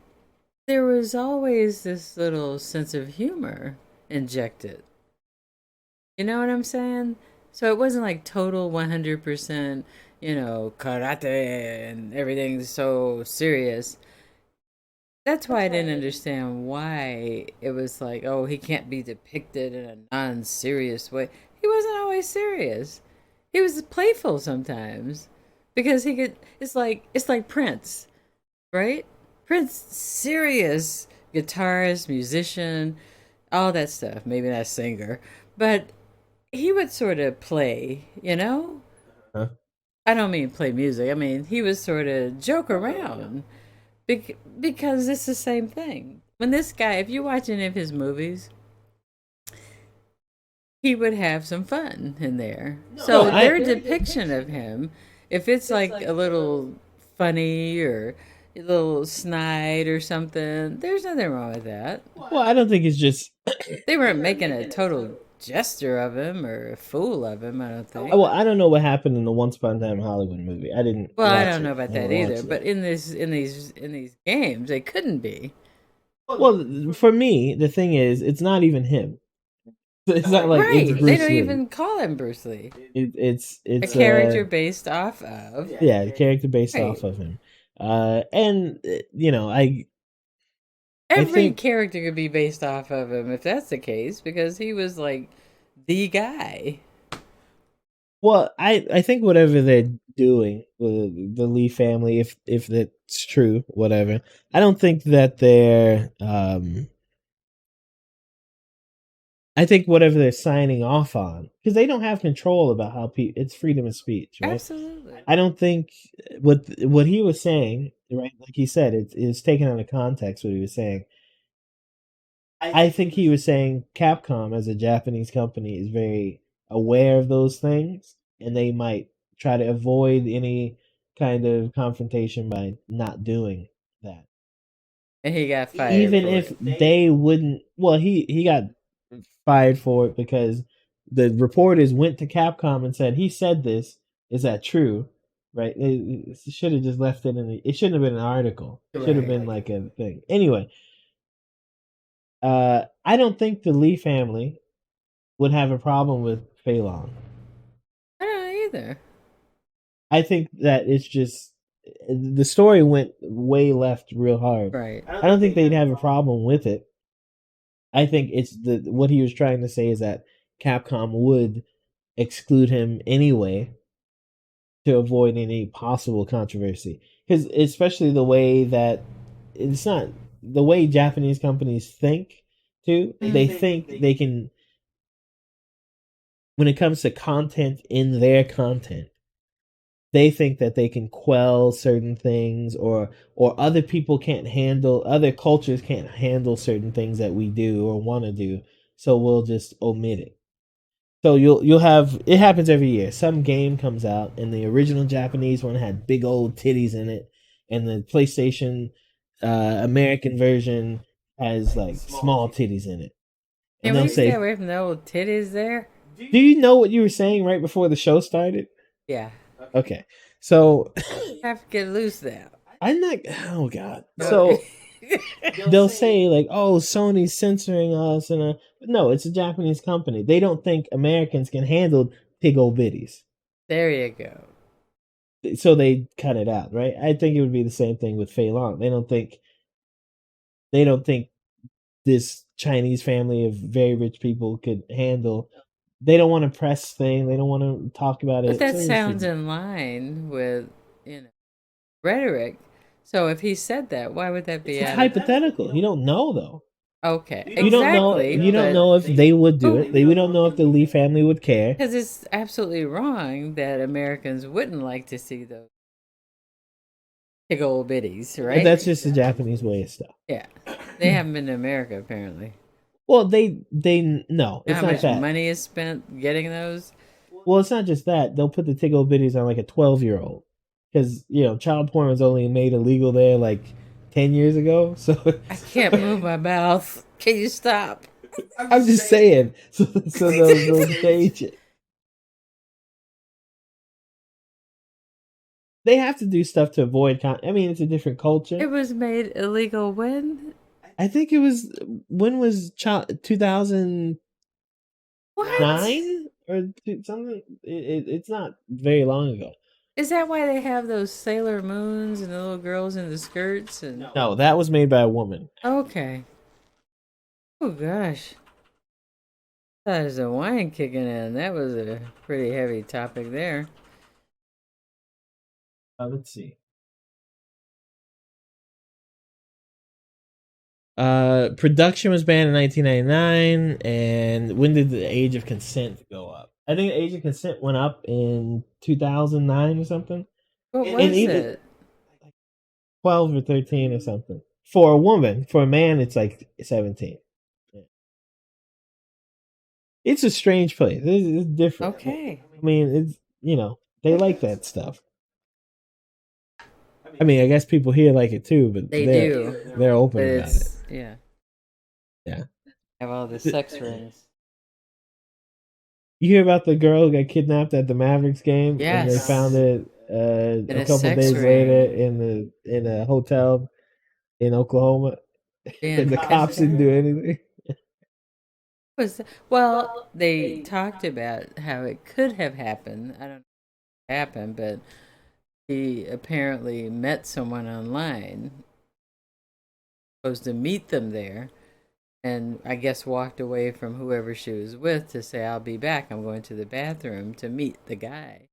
there was always this little sense of humor injected. You know what I'm saying? So it wasn't like total 100%, karate and everything's so serious. That's why I didn't understand why it was like, oh, he can't be depicted in a non-serious way. He wasn't always serious. He was playful sometimes because he could. It's like Prince, right? Prince, serious guitarist, musician, all that stuff. Maybe not singer, but he would sort of play, Huh? I don't mean play music. I mean, he would sort of joke around because it's the same thing. When this guy, if you watch any of his movies, he would have some fun in there. So their depiction of him, if it's like a little funny or a little snide or something, there's nothing wrong with that. Well, I don't think it's just... They weren't making a total jester of him or a fool of him, I don't think. Well, I don't know what happened in the Once Upon a Time in Hollywood movie. I didn't. Well, I watch don't know it. about I that didn't either. watch But it. in these games, they couldn't be. Well, for me, the thing is, it's not even him. It's not like Right. it's Bruce They don't Lee. even call him Bruce Lee. It's A character based off of. Yeah, the character based Right. off of him. And Every think- character could be based off of him if that's the case, because he was like the guy. Well, I think whatever they're doing with the Lee family, if that's true, whatever, I don't think that they're I think whatever they're signing off on, because they don't have control about how it's freedom of speech, right? Absolutely. I don't think what he was saying, right? Like he said, it's taken out of context what he was saying. I think he was saying Capcom as a Japanese company is very aware of those things, and they might try to avoid any kind of confrontation by not doing that. And he got fired. Even for if it. they wouldn't, well, he got fired for it because the reporters went to Capcom and said, he said this, is that true? Right? It should have just left it it shouldn't have been an article. It should have been like a thing. Anyway, I don't think the Lee family would have a problem with Fei Long. I don't know either. I think that it's just the story went way left real hard. Right. I don't think they'd have a problem with it. I think it's what he was trying to say is that Capcom would exclude him anyway to avoid any possible controversy. Because especially the way that it's not the way Japanese companies think too. They think they can, when it comes to content in their content, they think that they can quell certain things, or other people can't handle, other cultures can't handle certain things that we do or want to do, so we'll just omit it. So you'll have, it happens every year. Some game comes out and the original Japanese one had big old titties in it, and the PlayStation American version has like small titties in it. And Can they'll we stay say, away from the old titties there? "Do you know what you were saying right before the show started?" Yeah. Okay, so Have to get loose now. I'm not. Oh God. So they'll say like, "Oh, Sony's censoring us," and no, it's a Japanese company. They don't think Americans can handle big old bitties, There you go. so they cut it out. Right? I think it would be the same thing with Fei Long. They don't think this Chinese family of very rich people could handle. They don't want to press thing. They don't want to talk about But it. that So sounds in line with, rhetoric. So if he said that, why would that be it's out hypothetical. You don't know though. Okay, You don't know. exactly. You don't know if they would do it. We don't know if the Lee family would care. Because it's absolutely wrong that Americans wouldn't like to see those big old bitties, But right? that's just the Japanese way of stuff. Yeah. They haven't been to America, apparently. Well, they no, You know it's how not much that. money is spent getting those? Well, it's not just that. They'll put the tickle bitties on like a 12-year-old, because child porn was only made illegal there like 10 years ago. So I can't move my mouth. Can you stop? I'm just saying. So they'll change it. They have to do stuff to avoid. I mean, it's a different culture. It was made illegal when? I think it was, when was 2009 What? or something. It's not very long ago. Is that why they have those Sailor Moons and the little girls in the skirts? And No, that was made by a woman. okay. Oh gosh. That is the wine kicking in. That was a pretty heavy topic there. Let's see. Production was banned in 1999, and when did the age of consent go up? I think the age of consent went up in 2009 or something. What And was even it? 12 or 13 or something. For a woman, for a man, it's like 17. It's a strange place. It's different. Okay. I mean, it's, they like that stuff. I mean, I guess people here like it too, but They they're do. they're open But about it. it's, yeah. Yeah. Have all the sex rings. You hear about the girl who got kidnapped at the Mavericks game, and they Yes. found it And a a couple sex days ring. later in a hotel in Oklahoma, and the cops didn't do anything. Well, they talked about how it could have happened. I don't know if it happened, but he apparently met someone online, supposed to meet them there, and I guess walked away from whoever she was with to say, I'll be back. I'm going to the bathroom to meet the guy.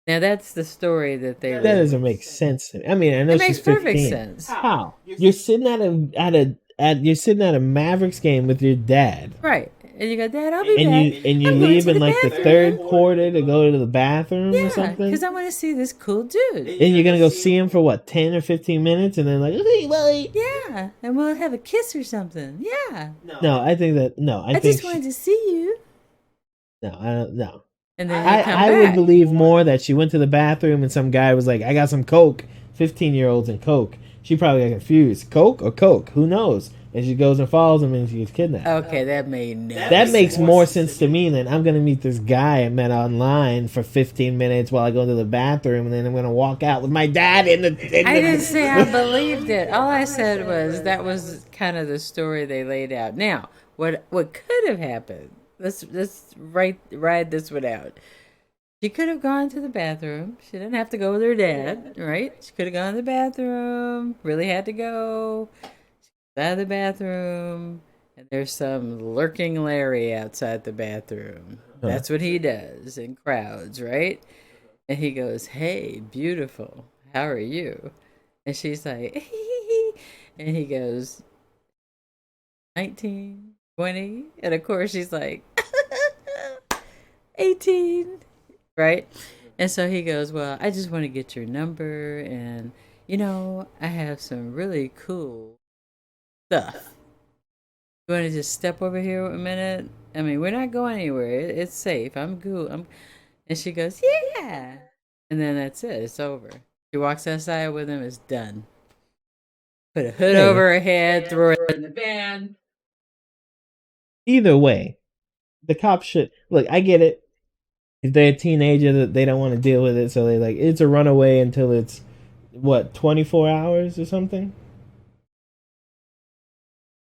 Now, that's the story that they That were... doesn't make sense to me. I mean, I know It she's makes perfect 15. sense. How? You're sitting you're sitting at a Mavericks game with your dad. Right. And you go, Dad, I'll be back. And you I'm going leave to in the like the bathroom." third quarter to go to the bathroom or Yeah, something. because I want to see this cool dude. And you're gonna go see him for what, 10 or 15 minutes, and then like, okay, bye. Yeah, and we'll have a kiss or something. Yeah. No, I think that I I think just wanted to see you. no, I don't know. And then you come I back. would believe more that she went to the bathroom and some guy was like, I got some Coke. 15-year-olds and Coke. She probably got confused. Coke or Coke? Who knows? And she goes and follows him and she gets kidnapped. Okay, that made no That makes more sense to me than I'm going to meet this guy I met online for 15 minutes while I go to the bathroom, and then I'm going to walk out with my dad in the... I didn't say I believed it. All I said was that was kind of the story they laid out. Now, what could have happened? Let's ride this one out. She could have gone to the bathroom. She didn't have to go with her dad, right? She could have gone to the bathroom. Really had to go. She got out of the bathroom, and there's some lurking Larry outside the bathroom. That's what he does in crowds, right? And he goes, "Hey, beautiful, how are you?" And she's like, And he goes, 19, 20. And of course, she's like, 18. Right? And so he goes, well, I just want to get your number. And, I have some really cool stuff. You want to just step over here a minute? I mean, we're not going anywhere. It's safe. I'm good. And she goes, yeah. And then that's it. It's over. She walks outside with him. It's done. Put a hood over her head, throw her in the van. Either way, the cops should look. I get it. If they're a teenager, that they don't want to deal with it, so they it's a runaway until it's 24 hours or something.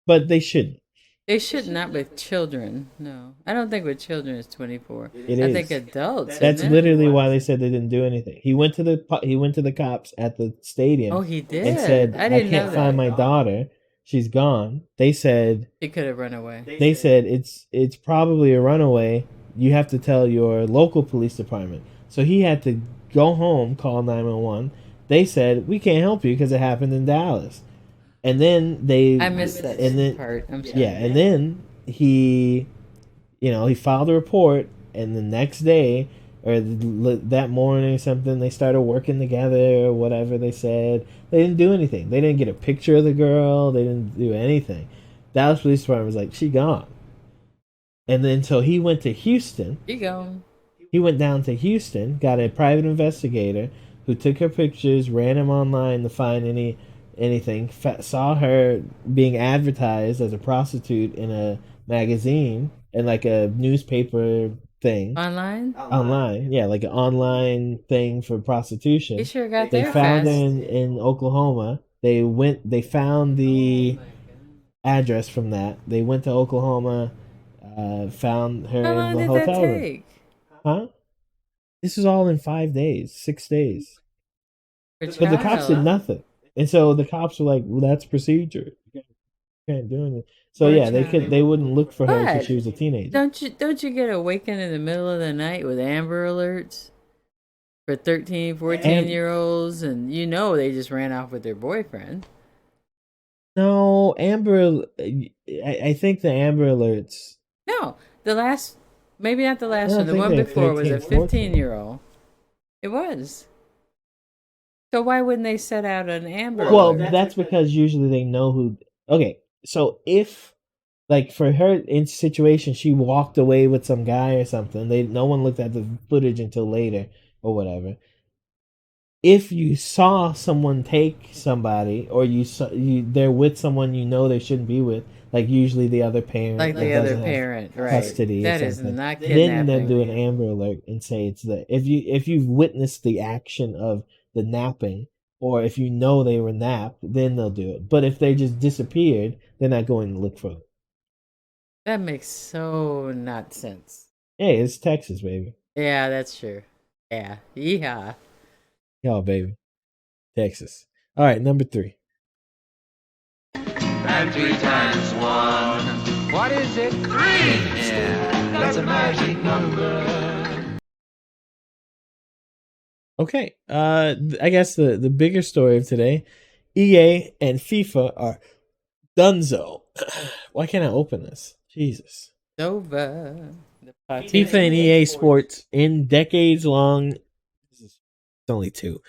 But they shouldn't. They should not with children. No, I don't think with children it's 24. I think adults. That's literally why they said they didn't do anything. He went to the cops at the stadium. Oh, he did. And said, I can't find my daughter. She's gone. They said he could have run away. They said it's probably a runaway. You have to tell your local police department. So he had to go home, call 911. They said we can't help you because it happened in Dallas. And then I missed that part. I'm sorry. Yeah, and then he filed a report, and the next day or that morning or something, they started working together or whatever they said. They didn't do anything. They didn't get a picture of the girl. They didn't do anything. Dallas Police Department was like, she gone. And then so he went to Houston. He gone. He went down to Houston, got a private investigator who took her pictures, ran him online to find anything, saw her being advertised as a prostitute in a magazine and like a newspaper thing. Online, yeah, like an online thing for prostitution. He sure got they there found fast. her in Oklahoma. They found the address from that. They went to Oklahoma, found her How long in the did hotel that room. take? Huh? This is all in 5 days, 6 days. For But the cops did child. nothing. And so the cops were like, well, that's procedure. You can't do anything. So Poor yeah, child. they wouldn't look for her because But she was a teenager. Don't you get awakened in the middle of the night with Amber Alerts for 13, 14-year-olds, and they just ran off with their boyfriend? No, Amber. I think the Amber Alerts. No, maybe not the last I one. The think one they're before was a 13, 14. 15-year-old. It was. So why wouldn't they set out an Amber Well, Alert? that's because usually they know who. Okay, so if like for her in situation, she walked away with some guy or something. No one looked at the footage until later or whatever. If you saw someone take somebody, or they're with someone they shouldn't be with, like usually the other parent, Like the other parent, right? custody. That or is something. not Then kidnapping. they'll do an Amber Alert and say it's if you've witnessed the action of the napping, or if they were napped, then they'll do it. But if they just disappeared, they're not going to look for them. That makes so not sense. Hey, it's Texas, baby. Yeah, that's true. Yeah. Yeehaw. Y'all, baby. Texas. All right, number 3. And 3 times 1. What is it? 3! Yeah, that's a magic number. Okay, I guess the bigger story of today, EA and FIFA are donezo. Why can't I open this? Jesus. Over. FIFA and EA Sports in decades-long, it's only 2,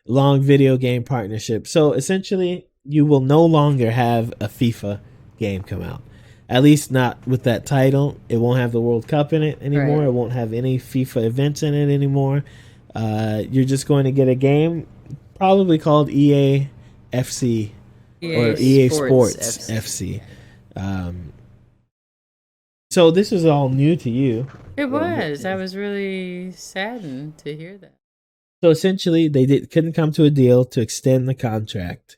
long video game partnership. So essentially, you will no longer have a FIFA game come out. At least not with that title. It won't have the World Cup in it anymore. Right. It won't have any FIFA events in it anymore. You're just going to get a game probably called EA FC or EA Sports FC. So this is all new to you. It was. I was really saddened to hear that. So essentially, they couldn't come to a deal to extend the contract,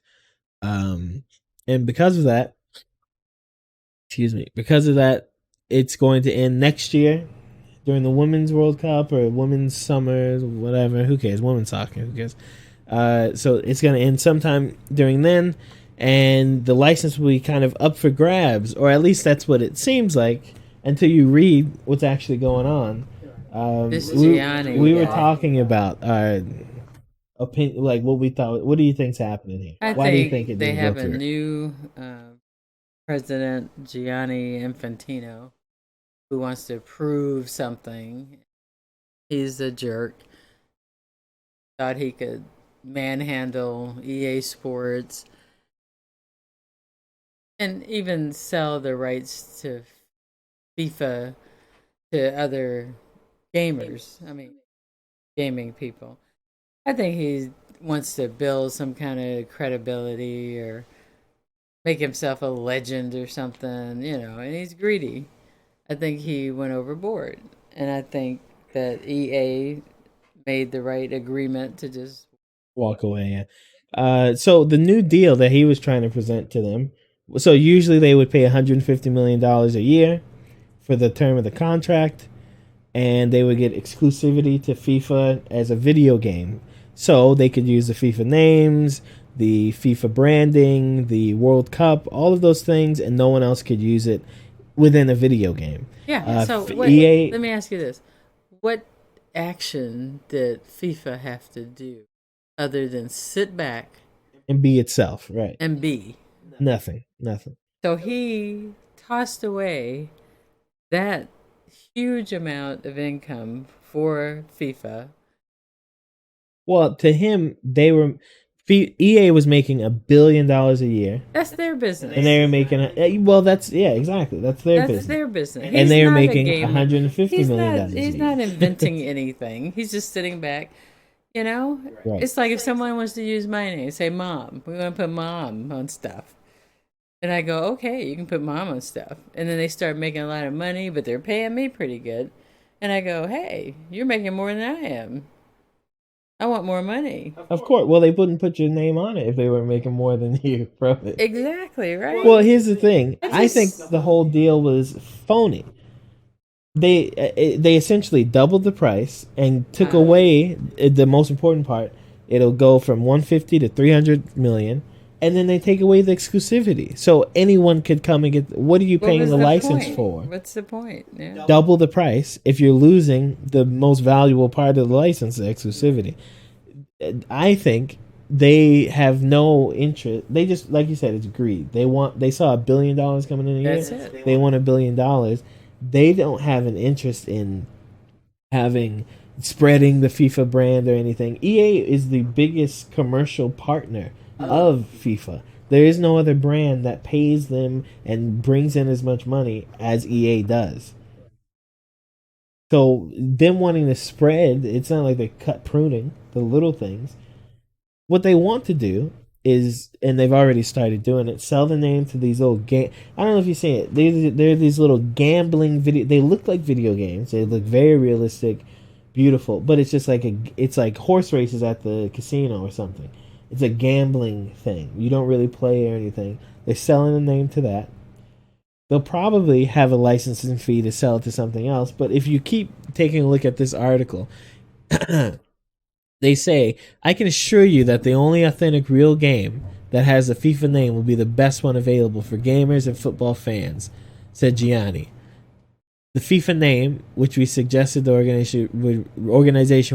and because of that, it's going to end next year during the Women's World Cup or Women's Summer, whatever. Who cares? Women's soccer. Who cares? So it's going to end sometime during then, and the license will be kind of up for grabs, or at least that's what it seems like until you read what's actually going on. This we Gianni were guy. talking about opinion, like what we thought. What do you think's happening here? I Why do you think think it they didn't have go a through? new president, Gianni Infantino, who wants to prove something. He's a jerk. Thought he could manhandle EA Sports and even sell the rights to FIFA to other gamers. I mean, gaming people. I think he wants to build some kind of credibility or make himself a legend or something, and he's greedy. I think he went overboard. And I think that EA made the right agreement to just Walk away. Yeah. So the new deal that he was trying to present to them. So usually they would pay $150 million a year for the term of the contract, and they would get exclusivity to FIFA as a video game. So they could use the FIFA names, the FIFA branding, the World Cup, all of those things, and no one else could use it within a video game. Yeah. So EA let me ask you this: what action did FIFA have to do other than sit back and be itself, right? and be? Nothing. So he tossed away that huge amount of income for FIFA. Well, to him, EA was making $1 billion a year, That's their business. and they were making exactly that's their That's business. their business. And they were not a making gamer. $150 He's million not, a he's year. not inventing anything. He's just sitting back. Right. It's like if someone wants to use my name, say Mom. We want to put Mom on stuff. And I go, okay, you can put Mom on stuff. And then they start making a lot of money, but they're paying me pretty good. And I go, hey, you're making more than I am. I want more money. Of course. Well, they wouldn't put your name on it if they were making more than you from it. Exactly, right? Well, here's the thing. I think the whole deal was phony. They essentially doubled the price and took away the most important part. It'll go from 150 to 300 million, and then they take away the exclusivity. So anyone could come and get. What are you What paying was the license point? for? What's the point? Yeah. Double the price if you're losing the most valuable part of the license, the exclusivity. I think they have no interest. They just, like you said, it's greed. They saw $1 billion coming in a year. That's it. They want $1 billion. They don't have an interest in spreading the FIFA brand or anything. EA is the biggest commercial partner of FIFA. There is no other brand that pays them and brings in as much money as EA does. So them wanting to spread, it's not like they cut pruning the little things. What they want to do is, and they've already started doing it, sell the name to these little game. I don't know if you see it. They're these little gambling video. They look like video games. They look very realistic, beautiful. But it's just it's like horse races at the casino or something. It's a gambling thing. You don't really play or anything. They're selling the name to that. They'll probably have a licensing fee to sell it to something else. But if you keep taking a look at this article, they say, I can assure you that the only authentic real game that has the FIFA name will be the best one available for gamers and football fans, said Gianni. The FIFA name, which we suggested the organization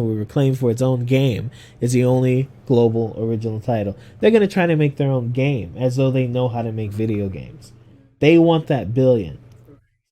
would reclaim for its own game, is the only global original title. They're going to try to make their own game as though they know how to make video games. They want that billion.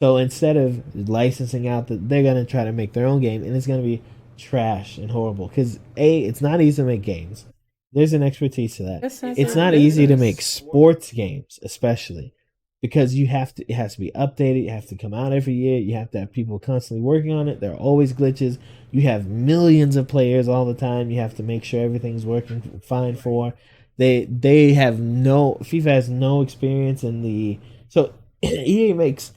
So instead of licensing out, they're going to try to make their own game, and it's going to be trash and horrible. Because, it's not easy to make games. There's an expertise to that. It's not easy to make sports games, especially. Because it has to be updated. You have to come out every year. You have to have people constantly working on it. There are always glitches. You have millions of players all the time. You have to make sure everything's working fine for. FIFA has no experience in the. So EA makes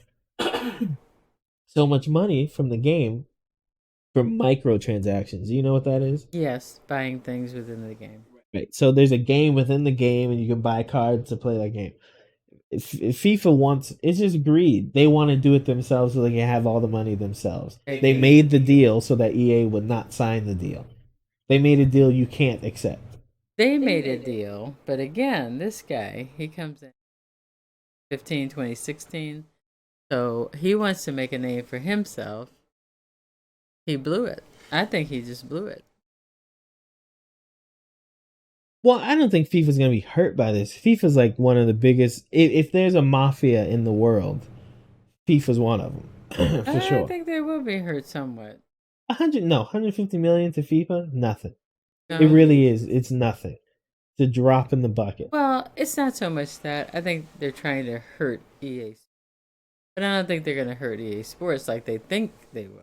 so much money from the game from microtransactions. Do you know what that is? Yes, buying things within the game. Right. So there's a game within the game, and you can buy cards to play that game. If FIFA wants, it's just greed. They want to do it themselves so they can have all the money themselves. They made the deal so that EA would not sign the deal. They made a deal you can't accept. They made a deal, but again, this guy, he comes in 2016. So he wants to make a name for himself. He blew it. I think he just blew it. Well, I don't think FIFA's going to be hurt by this. FIFA's like one of the biggest. If there's a mafia in the world, FIFA's one of them for sure. I think they will be hurt somewhat. 150 million to FIFA, nothing. No? It really is. It's nothing. It's a drop in the bucket. Well, it's not so much that. I think they're trying to hurt EA. But I don't think they're going to hurt EA Sports like they think they will.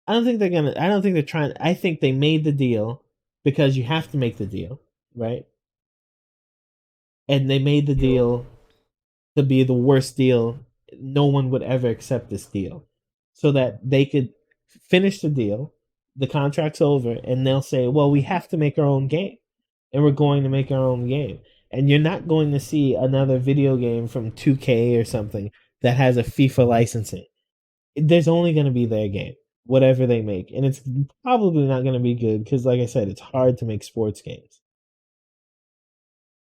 I don't think they're trying. I think they made the deal because you have to make the deal, right? And they made the deal to be the worst deal. No one would ever accept this deal, so that they could finish the deal. The contract's over, and they'll say, "Well, we have to make our own game, and we're going to make our own game." And you're not going to see another video game from 2K or something that has a FIFA licensing. There's only going to be their game, whatever they make, and it's probably not going to be good because, like I said, it's hard to make sports games.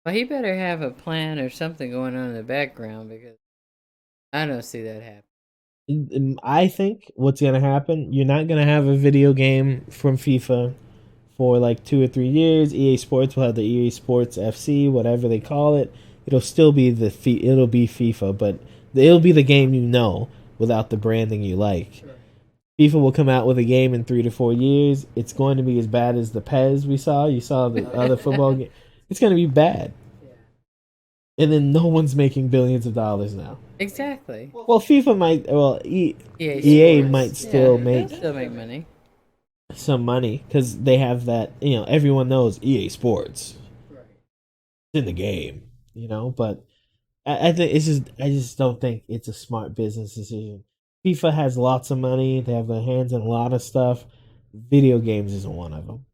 Well, he better have a plan or something going on in the background because I don't see that happen. I think what's going to happen, you're not going to have a video game from FIFA for like 2 or 3 years. EA Sports will have the EA Sports FC, whatever they call it. It'll still be it'll be FIFA, but it'll be the game you know without the branding you like. Sure. FIFA will come out with a game in 3 to 4 years. It's going to be as bad as the PES we saw. You saw the other football game. It's going to be bad. Yeah. And then no one's making billions of dollars now. Exactly. Well, FIFA might. Well, EA might still make money. Some money because they have that. Everyone knows EA Sports. Right. It's in the game. But I think I just don't think it's a smart business decision. FIFA has lots of money. They have their hands in a lot of stuff. Video games isn't one of them.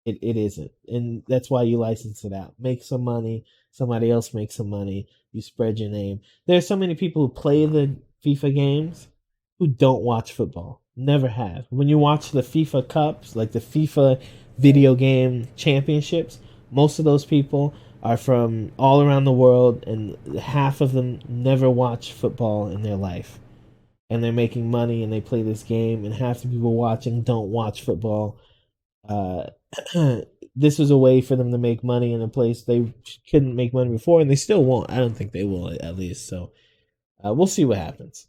It isn't. And that's why you license it out. Make some money. Somebody else makes some money. You spread your name. There's so many people who play the FIFA games who don't watch football. Never have. When you watch the FIFA Cups, like the FIFA video game championships, most of those people are from all around the world, and half of them never watch football in their life. And they're making money and they play this game, and half the people watching don't watch football. This was a way for them to make money in a place they couldn't make money before, and they still won't. I don't think they will, at least. So we'll see what happens.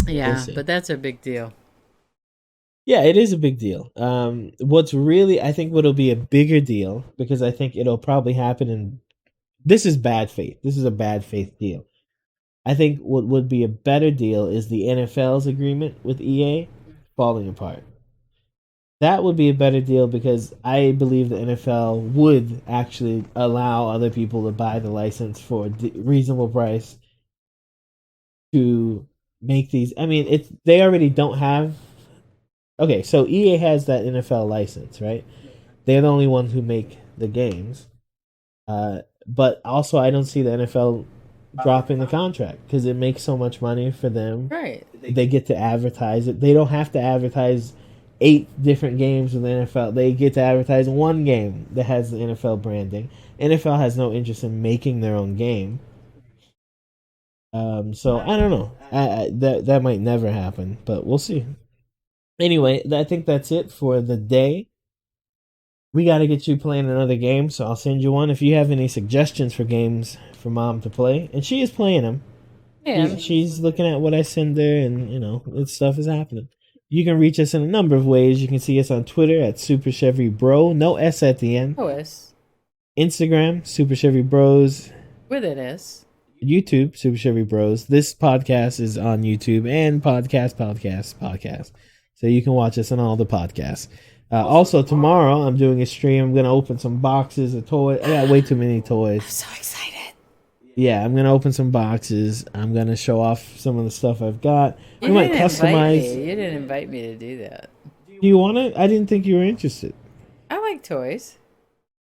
Yeah, but that's a big deal. Yeah, it is a big deal. I think what'll be a bigger deal, because I think it'll probably happen, and this is bad faith. This is a bad faith deal. I think what would be a better deal is the NFL's agreement with EA falling apart. That would be a better deal because I believe the NFL would actually allow other people to buy the license for a reasonable price to make these. I mean, they already don't have. Okay, so EA has that NFL license, right? They're the only ones who make the games. But also, I don't see the NFL dropping the contract because it makes so much money for them. Right. They get to advertise it. They don't have to advertise 8 different games with the NFL. They get to advertise one game that has the NFL branding. NFL has no interest in making their own game. So I don't know. That might never happen, but we'll see. Anyway, I think that's it for the day. We got to get you playing another game, so I'll send you one. If you have any suggestions for games for Mom to play, and she is playing them. Yeah, she's looking at what I send her, and this stuff is happening. You can reach us in a number of ways. You can see us on Twitter at Super Chevy Bro, no S at the end. No S. Instagram, Super Chevy Bros. With an S. YouTube, Super Chevy Bros. This podcast is on YouTube and podcast. So you can watch us on all the podcasts. Also, tomorrow I'm doing a stream. I'm going to open some boxes of toys. I got way too many toys. I'm so excited. Yeah, I'm going to open some boxes. I'm going to show off some of the stuff I've got. We might customize. You didn't invite me to do that. Do you want to? I didn't think you were interested. I like toys.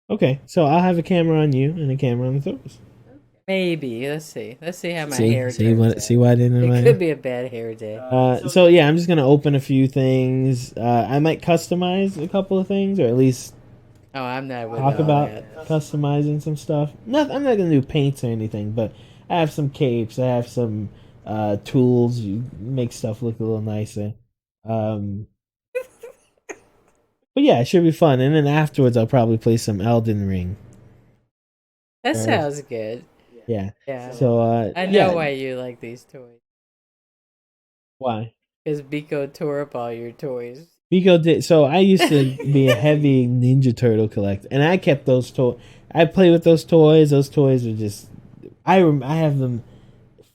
Okay, so I'll have a camera on you and a camera on the toys. Maybe. Let's see how my hair see why I didn't invite It could be a bad hair day. So yeah, I'm just going to open a few things. I might customize a couple of things, or at least I'm not with talk about customizing some stuff. I'm not going to do paints or anything, but I have some capes. I have some tools. You make stuff look a little nicer. But yeah, it should be fun. And then afterwards, I'll probably play some Elden Ring. That Right. sounds good. Yeah. Yeah. So I know yeah. why you like these toys. Why? Because Biko tore up all your toys. Biko did. So I used to be a heavy Ninja Turtle collector, and I kept those toys. I played with those toys. Those toys were just. I have them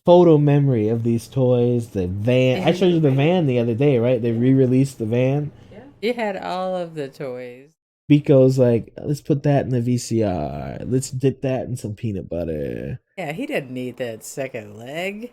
photo memory of these toys. The van. I showed you the van the other day, right? They re-released the van. Yeah. You had all of the toys. Biko's like, let's put that in the VCR. Let's dip that in some peanut butter. Yeah, he didn't need that second leg.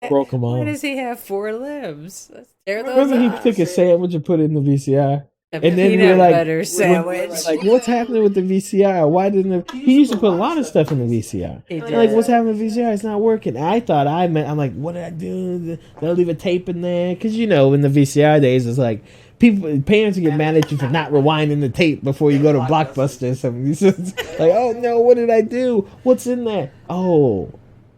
Broke them all. Why does he have 4 limbs? Let's tear those Remember, he off. took a sandwich and put it in the VCR. A And then peanut we're like, butter sandwich. like, what's happening with the VCR? Why didn't he used to put a lot of stuff in the VCR? He Like, did. what's happening with the VCR? It's not working. I thought I'm like, what did I do? Did I leave a tape in there? Because in the VCR days, it's like parents would get mad at you for not rewinding the tape before you go to Blockbuster or something. It's like, oh no, what did I do? What's in there? Oh,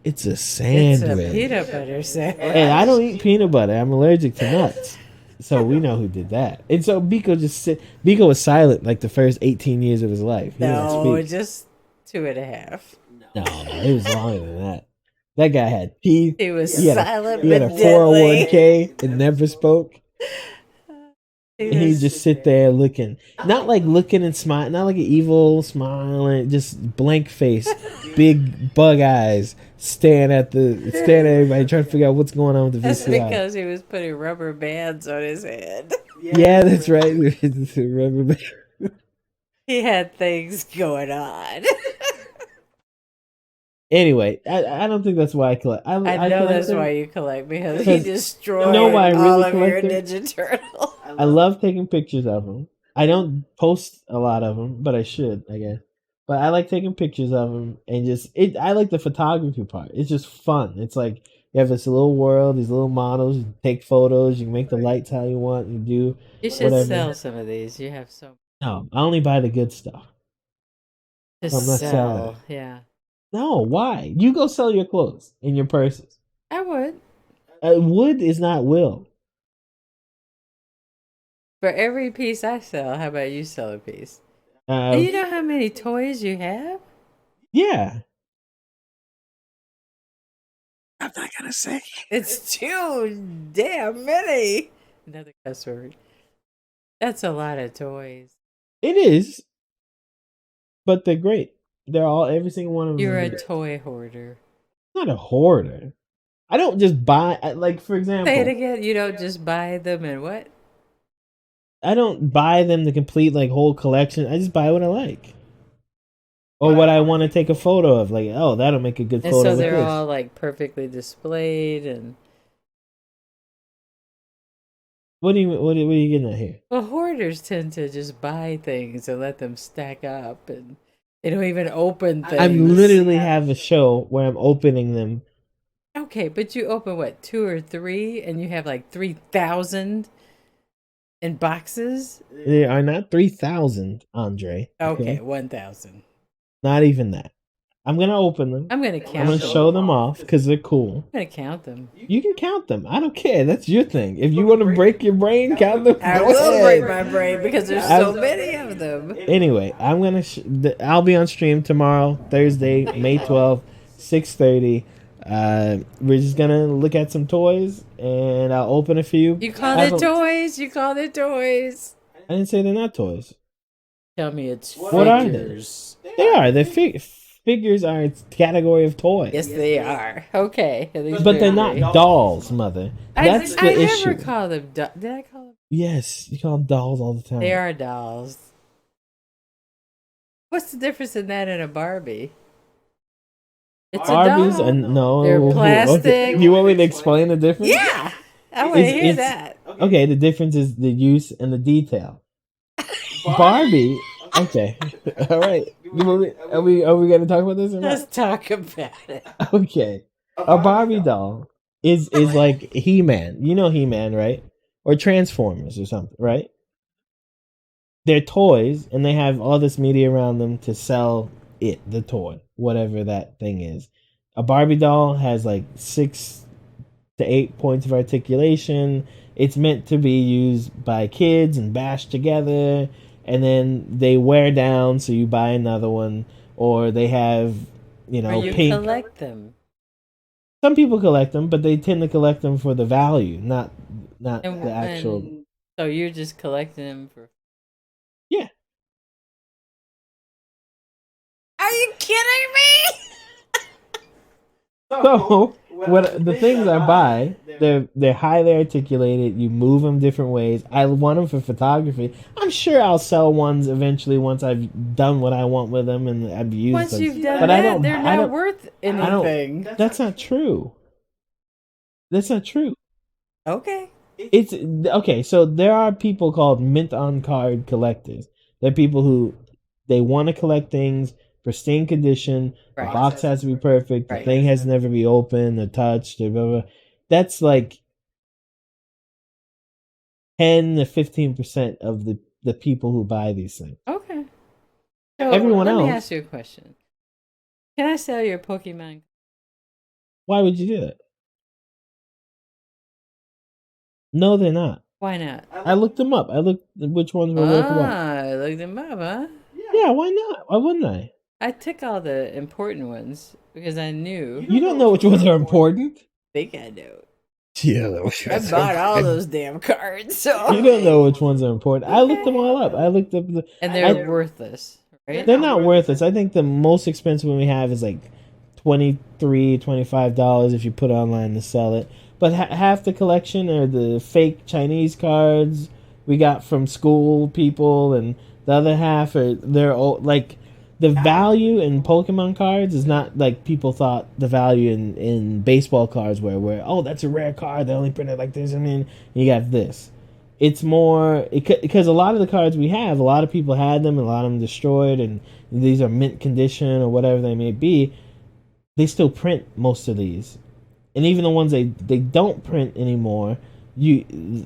it's a It's sandwich. a peanut butter sandwich. And I don't eat peanut butter. I'm allergic to nuts. So we know who did that. And so Biko was silent like the first 18 years of his life. He didn't No, speak. just 2.5. No, it was longer than that. That guy had teeth. He was He had silent He had a but deadly. 401k and never spoke. And he'd was- just sit there looking. Not like looking and smiling. Not like an evil smile. Just blank face. Big bug eyes. Staring at everybody. Trying to figure out what's going on with the That's VCR. because he was putting rubber bands on his head. Yeah, that's right. Remember? He had things going on. Anyway, I don't think that's why I collect. I know collect that's them. why you collect, because he Because destroyed you know why I all really of your collect Ninja Turtles. I love taking pictures of them. I don't post a lot of them, but I should, I guess. But I like taking pictures of them and I like the photography part. It's just fun. It's like you have this little world, these little models. You take photos. You can make the lights how you want. You do. You should Whatever. sell some of these. You have so No, I only buy the good stuff. to I'm not sell. selling. Yeah, No, why? You go sell your clothes and your purses. I would. Wood is not will. For every piece I sell, how about you sell a piece? Do you know how many toys you have? Yeah. I'm not gonna say. It's too damn many. Another cuss word. That's a lot of toys. It is. But they're great. They're every single one of them. You're is a great. toy hoarder. I'm not a hoarder. I don't just buy, like, for example, Say it again. You don't just buy them and what? I don't buy them to complete, like, whole collection. I just buy what I like. Or what I want to take a photo of. Like, oh, that'll make a good And photo so with they're this. all like perfectly displayed. And What are you getting at here? well, hoarders tend to just buy things and let them stack up, and they don't even open things. I literally have a show where I'm opening them. Okay, but you open what, 2 or 3, and you have like 3,000 in boxes. They are not 3,000, Andre. Okay, 1,000. Not even that. I'm going to open them. I'm gonna I'm count going to them. show them off because they're cool. I'm gonna count them. You can count them. I don't care. That's your thing. If you want to break your brain, count them. I Go will ahead. break my brain because there's so many of them. Anyway, I'm gonna. I'll be on stream tomorrow, Thursday, May 12th, 6:30. We're just gonna look at some toys, and I'll open a few. You call I it have a- toys. You call it toys. I didn't say they're not toys. Tell me it's What are they? figures. They are. Figures are a category of toys. Yes, they are. Okay. At least But they're agree. not dolls, mother. That's the I issue. never call them. Did I call them? Yes, you call them dolls all the time. They are dolls. What's the difference in that and a Barbie? It's Barbies a doll. and no. They're plastic. Okay. You want me to explain the difference? Yeah, I want to hear It's- that. Okay, the difference is the use and the detail. Barbie. Okay. All right. Are we gonna talk about this or not? Let's talk about it. Okay. A Barbie doll is like He-Man. You know He-Man, right? Or Transformers or something, right? They're toys and they have all this media around them to sell the toy, whatever that thing is. A Barbie doll has like 6 to 8 points of articulation. It's meant to be used by kids and bashed together, and then they wear down, so you buy another one, or they have, Or you pink. collect them. Some people collect them, but they tend to collect them for the value, not And, the actual. and so you're just collecting them for. Yeah. Are you kidding me? So what the things I buy, they're highly articulated. You move them different ways. I want them for photography. I'm sure I'll sell ones eventually once I've done what I want with them and I've used Once them. you've done But that, they're not worth I don't- anything. That's not true. That's not true. Okay. It's okay. So there are people called mint on card collectors. They're people who they want to collect things pristine condition. Right. The box has to be perfect. The Right. thing has to never be opened or touched or blah, blah. That's like 10 to 15% of the people who buy these things. Okay. So Everyone let me else- ask you a question. Can I sell your Pokemon? Why would you do that? No, they're not. Why not? I looked them up. I looked which ones were worth what. Look them up, huh? Yeah, why not? Why wouldn't I? I took all the important ones because I knew. You don't know which ones are important. think I know. Yeah, I bought all those damn cards, so You don't know which ones are important. I looked them all up. I looked up and they're worthless, right? They're not worthless. I think the most expensive one we have is like $23, $25 if you put it online to sell it. But half the collection are the fake Chinese cards we got from school people, and the other half are like the value in Pokemon cards is not like people thought the value in baseball cards where oh, that's a rare card, they only printed like this, and then you got this. It's more because a lot of the cards we have, a lot of people had them, and a lot of them destroyed, and these are mint condition or whatever they may be. They still print most of these, and even the ones they don't print anymore.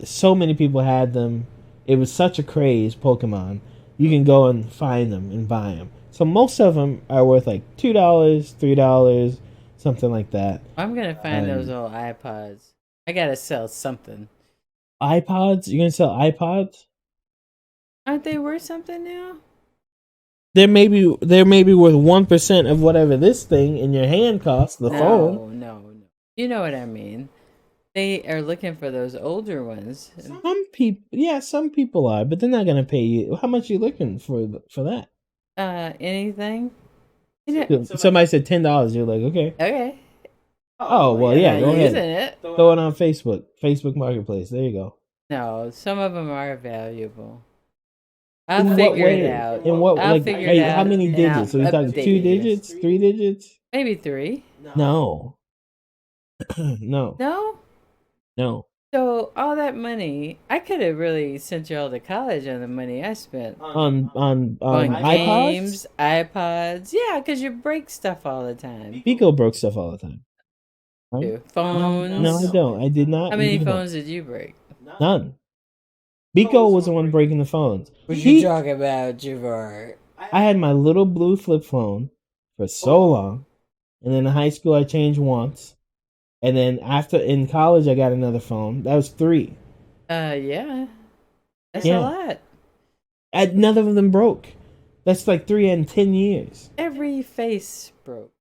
So many people had them. It was such a craze, Pokemon. You can go and find them and buy them. So most of them are worth like $2, $3, something like that. I'm gonna find those old iPods. I gotta sell something. iPods? You're gonna sell iPods? Aren't they worth something now? They're maybe worth 1% of whatever this thing in your hand costs. The phone. No. You know what I mean. They are looking for those older ones. Some people are, but they're not gonna pay you. How much are you looking for that? Anything? You know, Somebody said $10. You're like, okay. okay. Oh well, yeah. Go Using ahead. it. Throw it on Facebook Marketplace. There you go. No, some of them are valuable. I'll In what figure way? it out. In what? I'll Like, figure hey, it out. how many and digits? So I'll we talking update 2 you. digits, 3 digits? Maybe 3. No. No. No? So all that money, I could have really sent you all to college on the money I spent. On iPods? Games, iPods. Yeah, because you break stuff all the time. Pico broke stuff all the time. Right? Too. Phones. No, I don't. I did not. How many either. phones did you break? None. Biko was the one breaking the phones. What you talking about, Chevar? I had my little blue flip phone for so long, and then in high school I changed once, and then in college I got another phone. That was 3. Yeah. That's Yeah. a lot. None of them broke. That's like 3 in 10 years. Every face broke.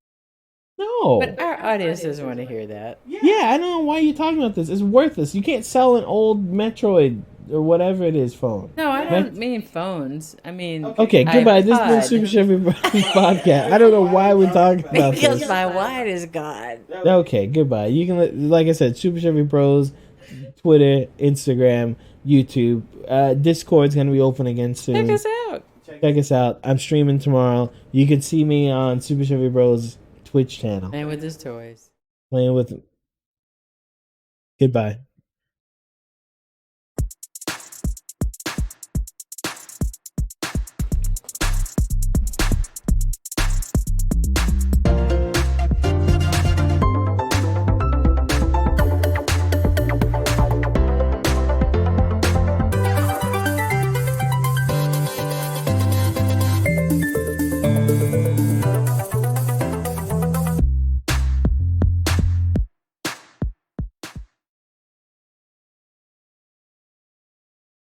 No. But our audience doesn't want to hear that. Yeah, I don't know why you're talking about this. It's worthless. You can't sell an old Metroid or whatever it is phone. No, I don't mean phones. I mean... Okay, goodbye. This has been iPod. Super Chevy Podcast. I don't know why we're talking about Because this. my wine is gone. Okay, goodbye. You can, like I said, Super Chevy Bros, Twitter, Instagram, YouTube. Discord's going to be open again soon. Check us out. Check us out. I'm streaming tomorrow. You can see me on Super Chevy Bros Twitch channel. And with his toys. Playing with... Goodbye.